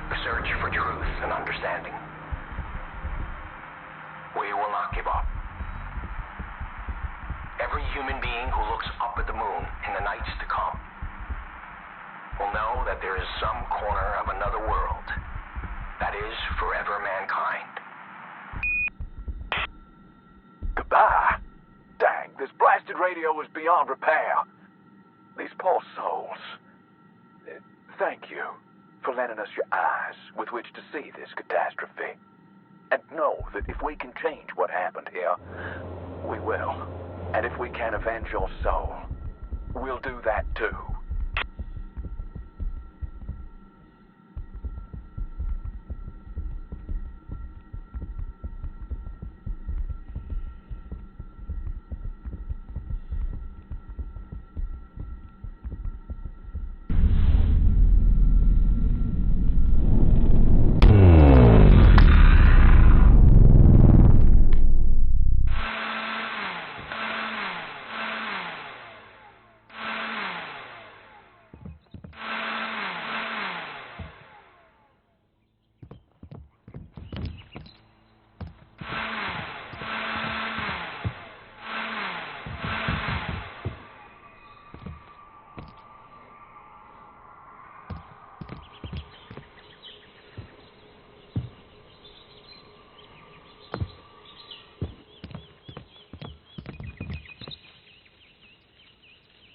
Speaker 13: the search for truth and understanding, we will not give up. Every human being who looks up at the moon in the nights to come will know that there is some corner of another world that is forever mankind.
Speaker 9: Goodbye. Dang, this blasted radio is beyond repair. These poor souls. Thank you for lending us your eyes with which to see this catastrophe. And know that if we can change what happened here, we will. And if we can avenge your soul, we'll do that too.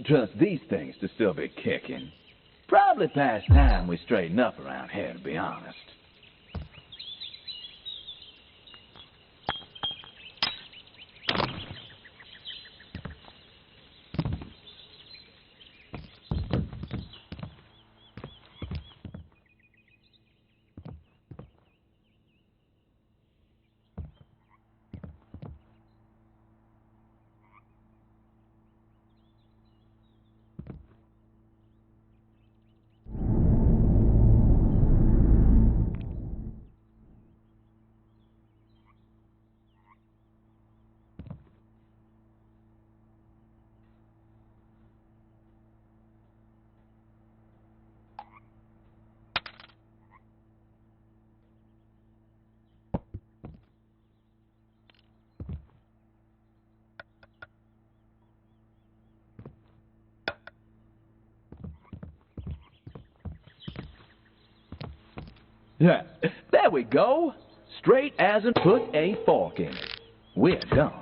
Speaker 7: Trust these things to still be kicking. Probably past time we straighten up around here, to be honest. Yeah, there we go. Straight as and put a fork in it. We're done.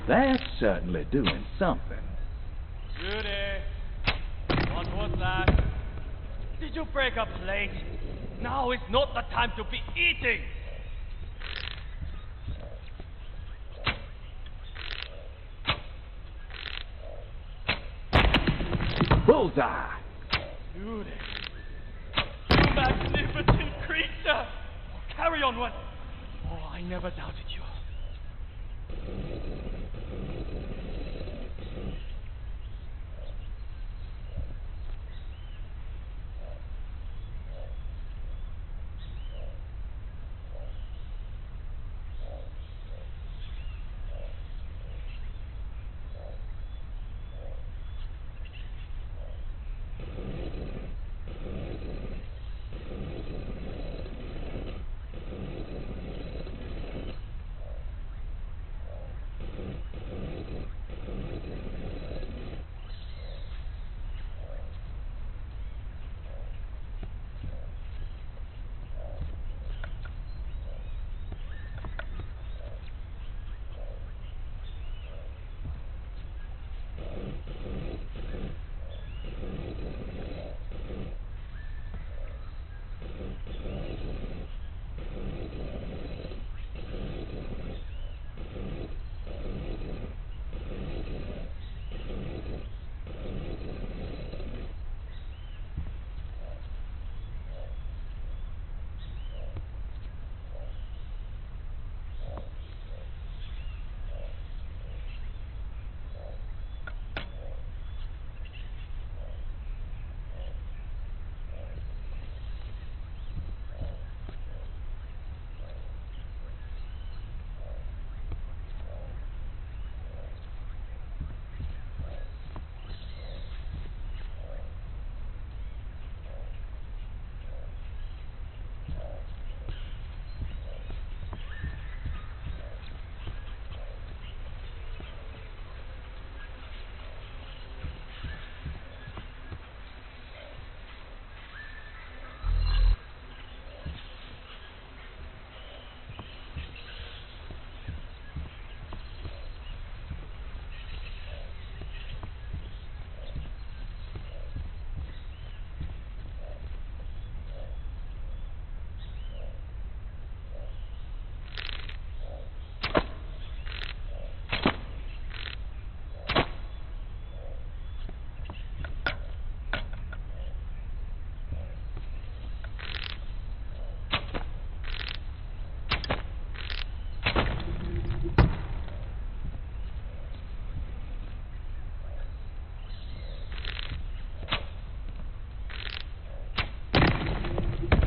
Speaker 7: That's certainly doing something.
Speaker 11: Judy, what was Did you break a plate? Now is not the time to be eating!
Speaker 7: Bullseye!
Speaker 11: You magnificent creature! Carry on, what? Oh, I never doubted you.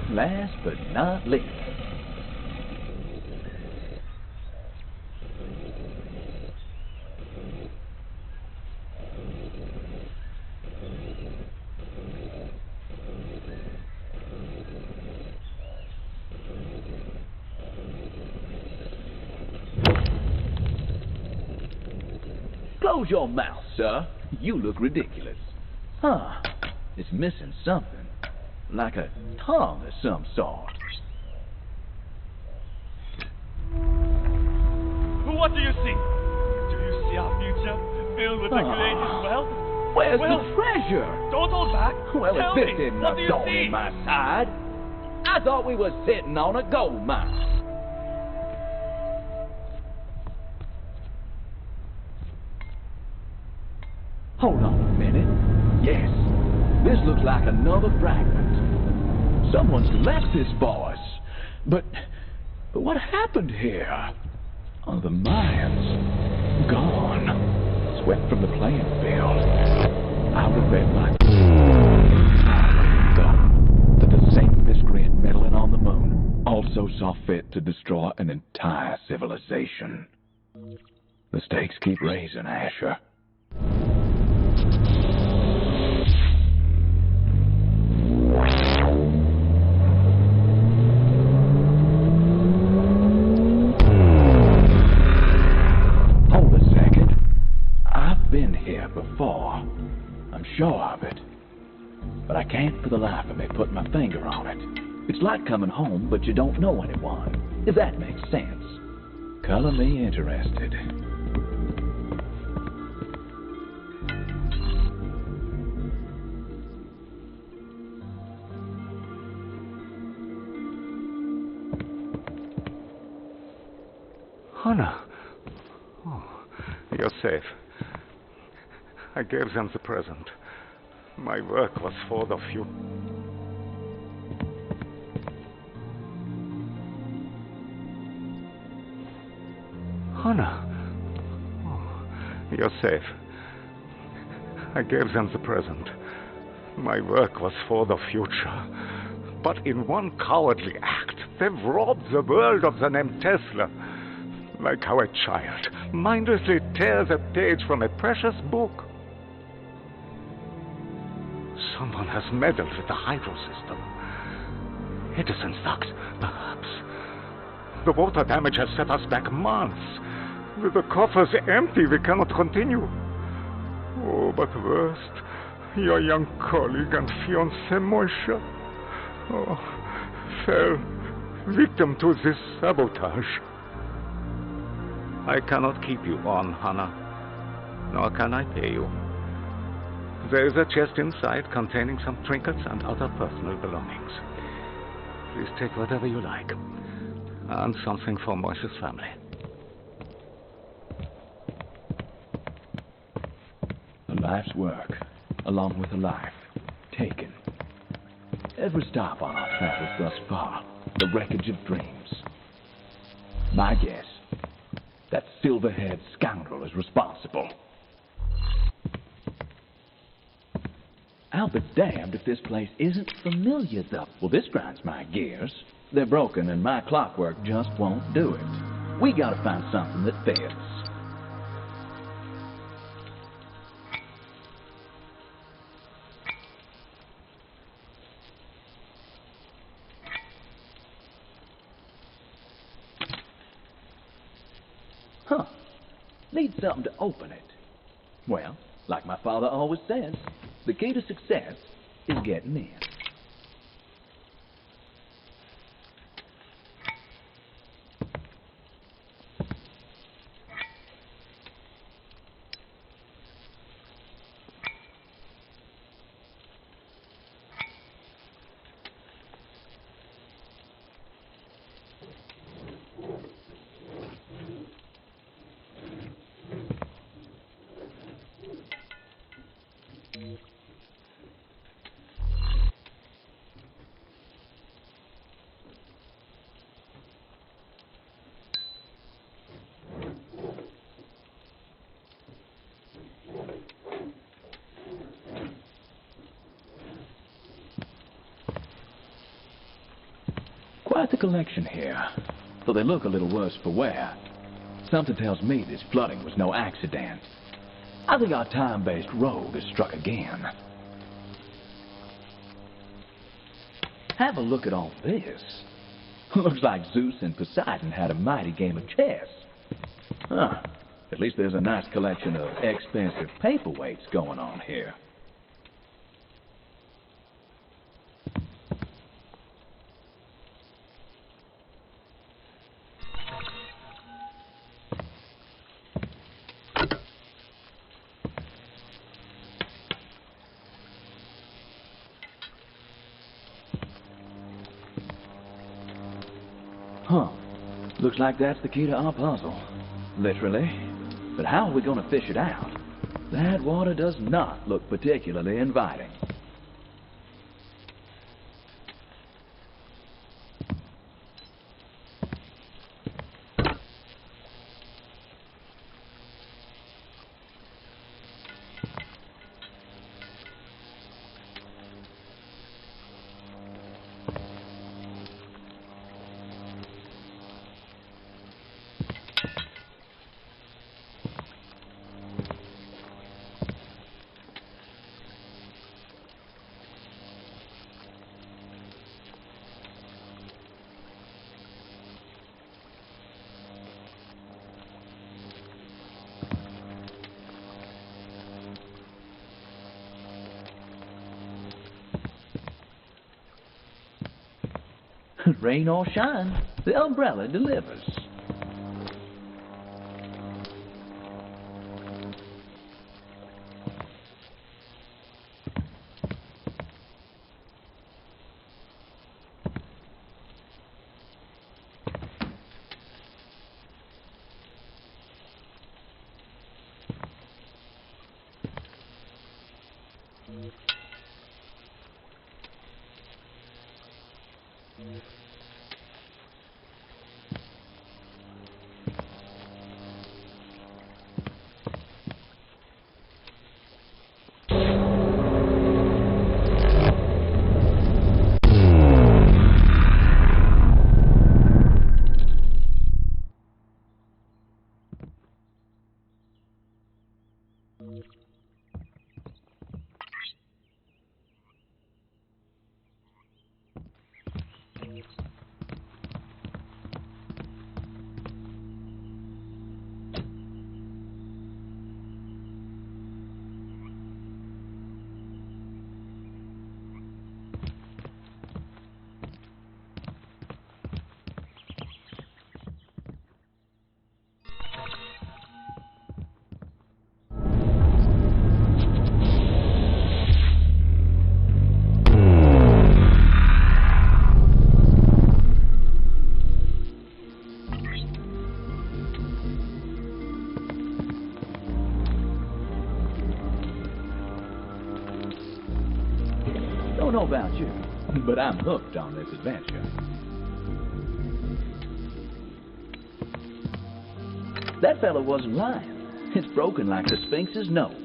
Speaker 7: Last but not least. Close your mouth, sir. You look ridiculous. Huh. It's missing something. Like a tongue of some sort.
Speaker 11: What do you see? Do you see our future filled with the greatest wealth?
Speaker 7: Where's the treasure?
Speaker 11: Don't hold back.
Speaker 7: Well,
Speaker 11: Tell
Speaker 7: if
Speaker 11: me,
Speaker 7: this isn't
Speaker 11: what
Speaker 7: a
Speaker 11: do you
Speaker 7: thorn
Speaker 11: see?
Speaker 7: in my side, I thought we were sitting on a gold mine. Hold on a minute. Yes, this looks like another fragment. Someone's left this for us. But what happened here? Oh, the Mayans. Gone. Swept from the playing field. I would bet my that the same miscreant meddling on the moon also saw fit to destroy an entire civilization. The stakes keep raising, Asher. Hold a second. I've been here before. I'm sure of it. But I can't for the life of me put my finger on it. It's like coming home, but you don't know anyone, if that makes sense. Color me interested.
Speaker 14: Hannah. Oh, you're safe. I gave them the present. My work was for the few. Hannah. Oh, you're safe. I gave them the present. My work was for the future. But in one cowardly act, they've robbed the world of the name Tesla. Like how a child mindlessly tears a page from a precious book. Someone has meddled with the hydro system. Edison sucks, perhaps. The water damage has set us back months. With the coffers empty, we cannot continue. Oh, but worst, your young colleague and fiancée, Moisha, fell victim to this sabotage. I cannot keep you on, Hannah, nor can I pay you. There is a chest inside containing some trinkets and other personal belongings. Please take whatever you like, and something for Moisha's family.
Speaker 7: A life's work, along with a life taken. Every stop on our travels thus far, the wreckage of dreams. My guess, that silver-haired scoundrel is responsible. I'll be damned if this place isn't familiar, though. Well, this grinds my gears. They're broken, and my clockwork just won't do it. We gotta find something that fits. Huh. Need something to open it. Well, like my father always says, the key to success is getting in. Quite the collection here, though they look a little worse for wear. Something tells me this flooding was no accident. I think our time-based rogue has struck again. Have a look at all this. Looks like Zeus and Poseidon had a mighty game of chess. Huh. At least there's a nice collection of expensive paperweights going on here. Huh. Looks like that's the key to our puzzle. Literally. But how are we going to fish it out? That water does not look particularly inviting. Rain or shine, the umbrella delivers. Don't know about you, but I'm hooked on this adventure. That fella wasn't lying. It's broken like the Sphinx's nose.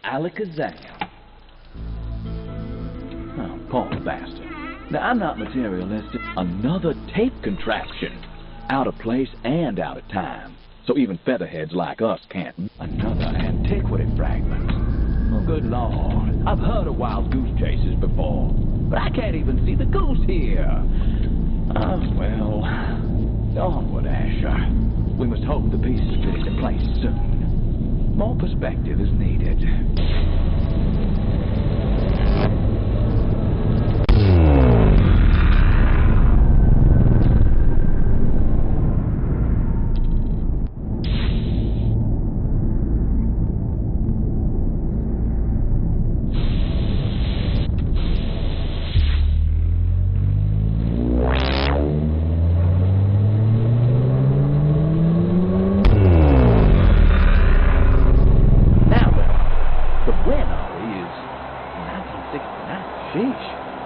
Speaker 7: Alakazam. Oh, poor bastard. Now, I'm not materialistic. Another tape contraption. Out of place and out of time. So even featherheads like us can't. Another antiquity fragment. Oh, good Lord. I've heard of wild goose chases before. But I can't even see the goose here. Oh, well. Onward, Asher. We must hope the pieces fit into place soon. More perspective is needed.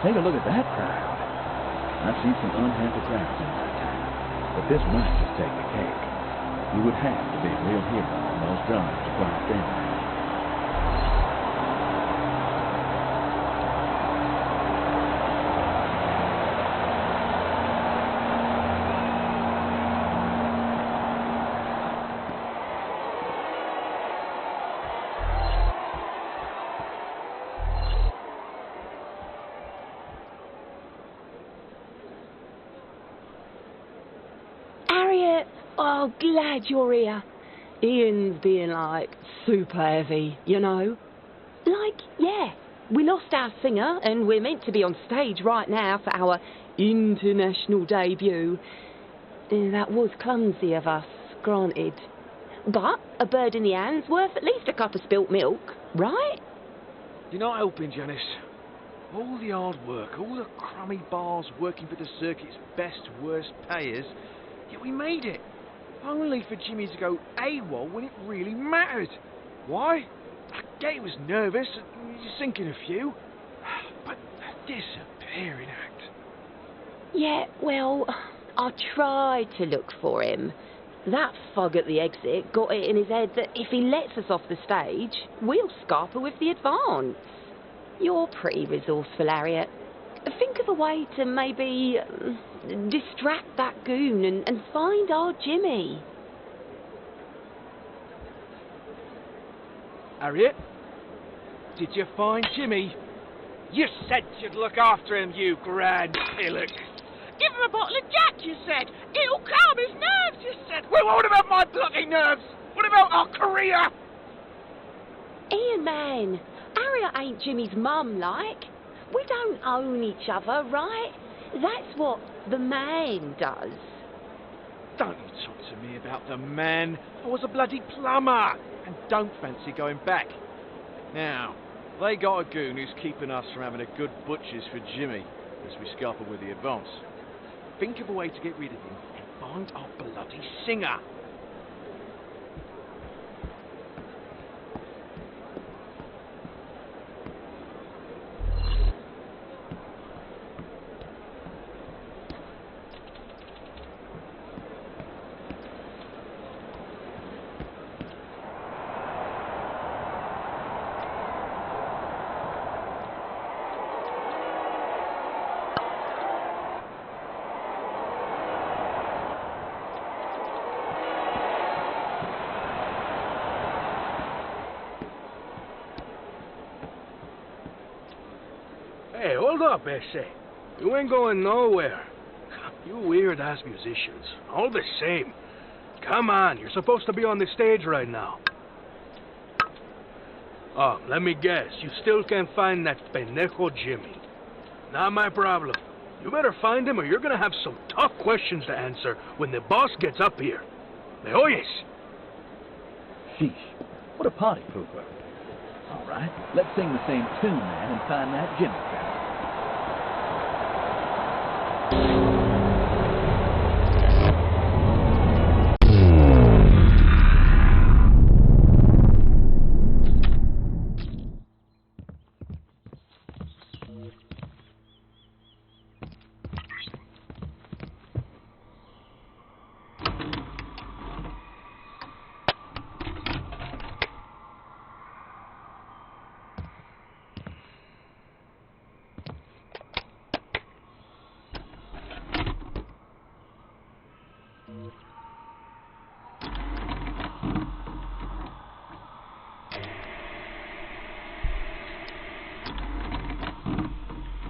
Speaker 7: Take a look at that crowd. I've seen some unhappy crowds in my time, but this might just take the cake. You would have to be a real hero on those drums to quiet them down.
Speaker 15: Oh, glad you're here. Ian's being, like, super heavy, you know? Like, yeah, we lost our singer, and we're meant to be on stage right now for our international debut. That was clumsy of us, granted. But a bird in the hand's worth at least a cup of spilt milk, right?
Speaker 10: You're not helping, Janice. All the hard work, all the crummy bars working for the circuit's best, worst payers, yet we made it. Only for Jimmy to go AWOL when it really mattered. Why? I get he was nervous, sinking a few, but a disappearing act.
Speaker 15: Yeah, well, I tried to look for him, That fug at the exit got it in his head that if he lets us off the stage, we'll scarper with the advance. You're pretty resourceful, Harriet. Think of a way to maybe distract that goon and find our Jimmy.
Speaker 10: Harriet? Did you find Jimmy? You said you'd look after him, you grand pillock.
Speaker 2: Give him a bottle of Jack, you said. It'll calm his nerves, you said.
Speaker 10: Well, what about my bloody nerves? What about our career?
Speaker 15: Ian, man, Harriet ain't Jimmy's mum, like. We don't own each other, right? That's what the man does.
Speaker 10: Don't you talk to me about the man. I was a bloody plumber and don't fancy going back. Now, they got a goon who's keeping us from having a good butcher's for Jimmy as we scuffle with the advance. Think of a way to get rid of him and find our bloody singer.
Speaker 5: Hey, hold up, S.A. You ain't going nowhere. You weird-ass musicians. All the same. Come on, you're supposed to be on the stage right now. Oh, let me guess. You still can't find that pendejo Jimmy. Not my problem. You better find him or you're gonna have some tough questions to answer when the boss gets up here. ¿Me oyes?
Speaker 7: Sheesh, what a party pooper. All right, let's sing the same tune, man, and find that Jimmy fella.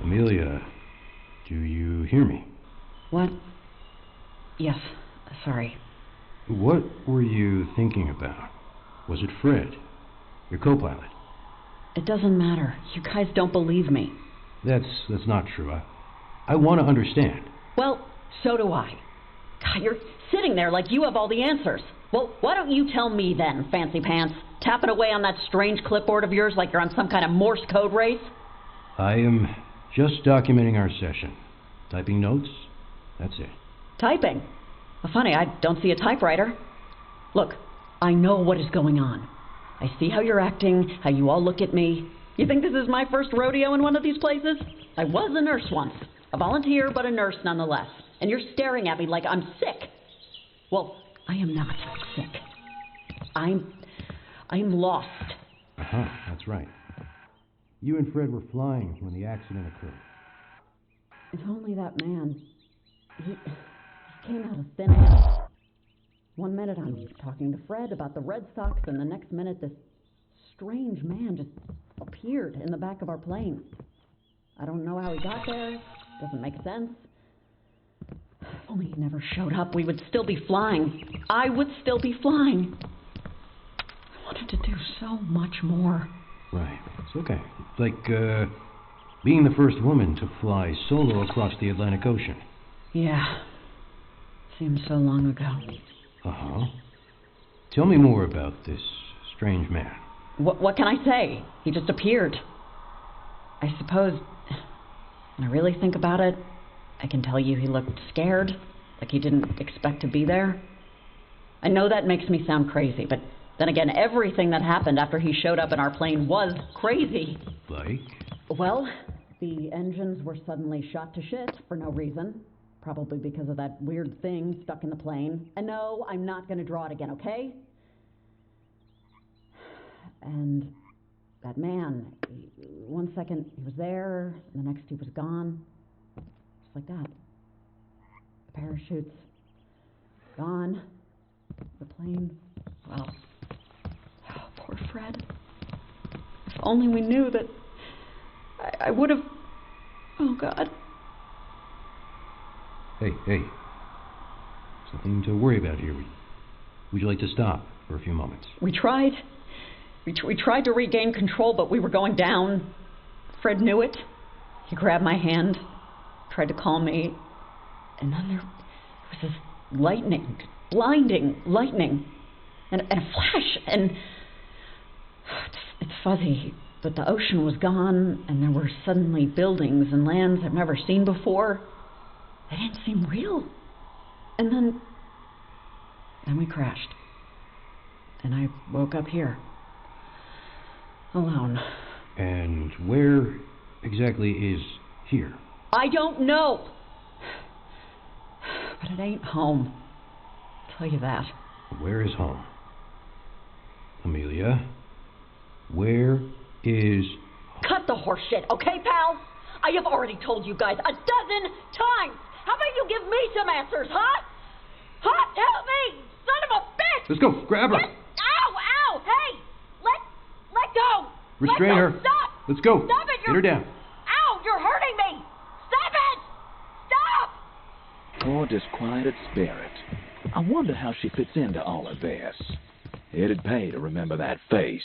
Speaker 16: Amelia, do you hear me?
Speaker 4: What? Yes, sorry.
Speaker 16: What were you thinking about? Was it Fred, your co-pilot?
Speaker 4: It doesn't matter. You guys don't believe me.
Speaker 16: That's not true. I want to understand.
Speaker 4: Well, so do I. God, you're sitting there like you have all the answers. Well, why don't you tell me then, Fancy Pants? Tapping away on that strange clipboard of yours like you're on some kind of Morse code race?
Speaker 16: I am just documenting our session. Typing notes, that's it.
Speaker 4: Typing? Well, funny, I don't see a typewriter. Look, I know what is going on. I see how you're acting, how you all look at me. You think this is my first rodeo in one of these places? I was a nurse once. A volunteer, but a nurse nonetheless. And you're staring at me like I'm sick. Well, I am not sick. I'm lost.
Speaker 16: That's right. You and Fred were flying when the accident occurred.
Speaker 4: If only that man... He came out of thin air. One minute I'm talking to Fred about the Red Sox, and the next minute this strange man just appeared in the back of our plane. I don't know how he got there. Doesn't make sense. If only he never showed up, we would still be flying. I would still be flying. I wanted to do so much more.
Speaker 16: Right. It's okay. It's like, being the first woman to fly solo across the Atlantic Ocean.
Speaker 4: Yeah. Seems so long ago.
Speaker 16: Uh-huh. Tell me more about this strange man.
Speaker 4: What can I say? He just appeared. I suppose, when I really think about it, I can tell you he looked scared, like he didn't expect to be there. I know that makes me sound crazy, but then again, everything that happened after he showed up in our plane was crazy.
Speaker 16: Like?
Speaker 4: Well, the engines were suddenly shot to shit for no reason. Probably because of that weird thing stuck in the plane. And no, I'm not going to draw it again, okay? And that man, one second he was there, and the next he was gone. Just like that. The parachutes, gone. The plane, well, oh, poor Fred. If only we knew that I would have... Oh, God.
Speaker 16: Hey. There's nothing to worry about here. Would you like to stop for a few moments?
Speaker 4: We tried. We tried to regain control, but we were going down. Fred knew it. He grabbed my hand, tried to calm me, and then there was this lightning, blinding lightning, and a flash, and it's fuzzy, but the ocean was gone, and there were suddenly buildings and lands I've never seen before. They didn't seem real. And then we crashed. And I woke up here. Alone.
Speaker 16: And where exactly is here?
Speaker 4: I don't know. But it ain't home. I'll tell you that.
Speaker 16: Where is home? Amelia, where is...
Speaker 4: Cut the horse shit, okay, pal? I have already told you guys 12 times. How about you give me some answers, huh? Huh? Help me, son of a bitch!
Speaker 16: Let's go, grab her.
Speaker 4: Ow! Hey! Let go!
Speaker 16: Restrain
Speaker 4: Let go.
Speaker 16: her.
Speaker 4: Stop!
Speaker 16: Let's go.
Speaker 4: Stop it!
Speaker 16: Get her down.
Speaker 4: Ow! You're hurting me! Stop it! Stop!
Speaker 7: Poor disquieted spirit. I wonder how she fits into all of this. It'd pay to remember that face.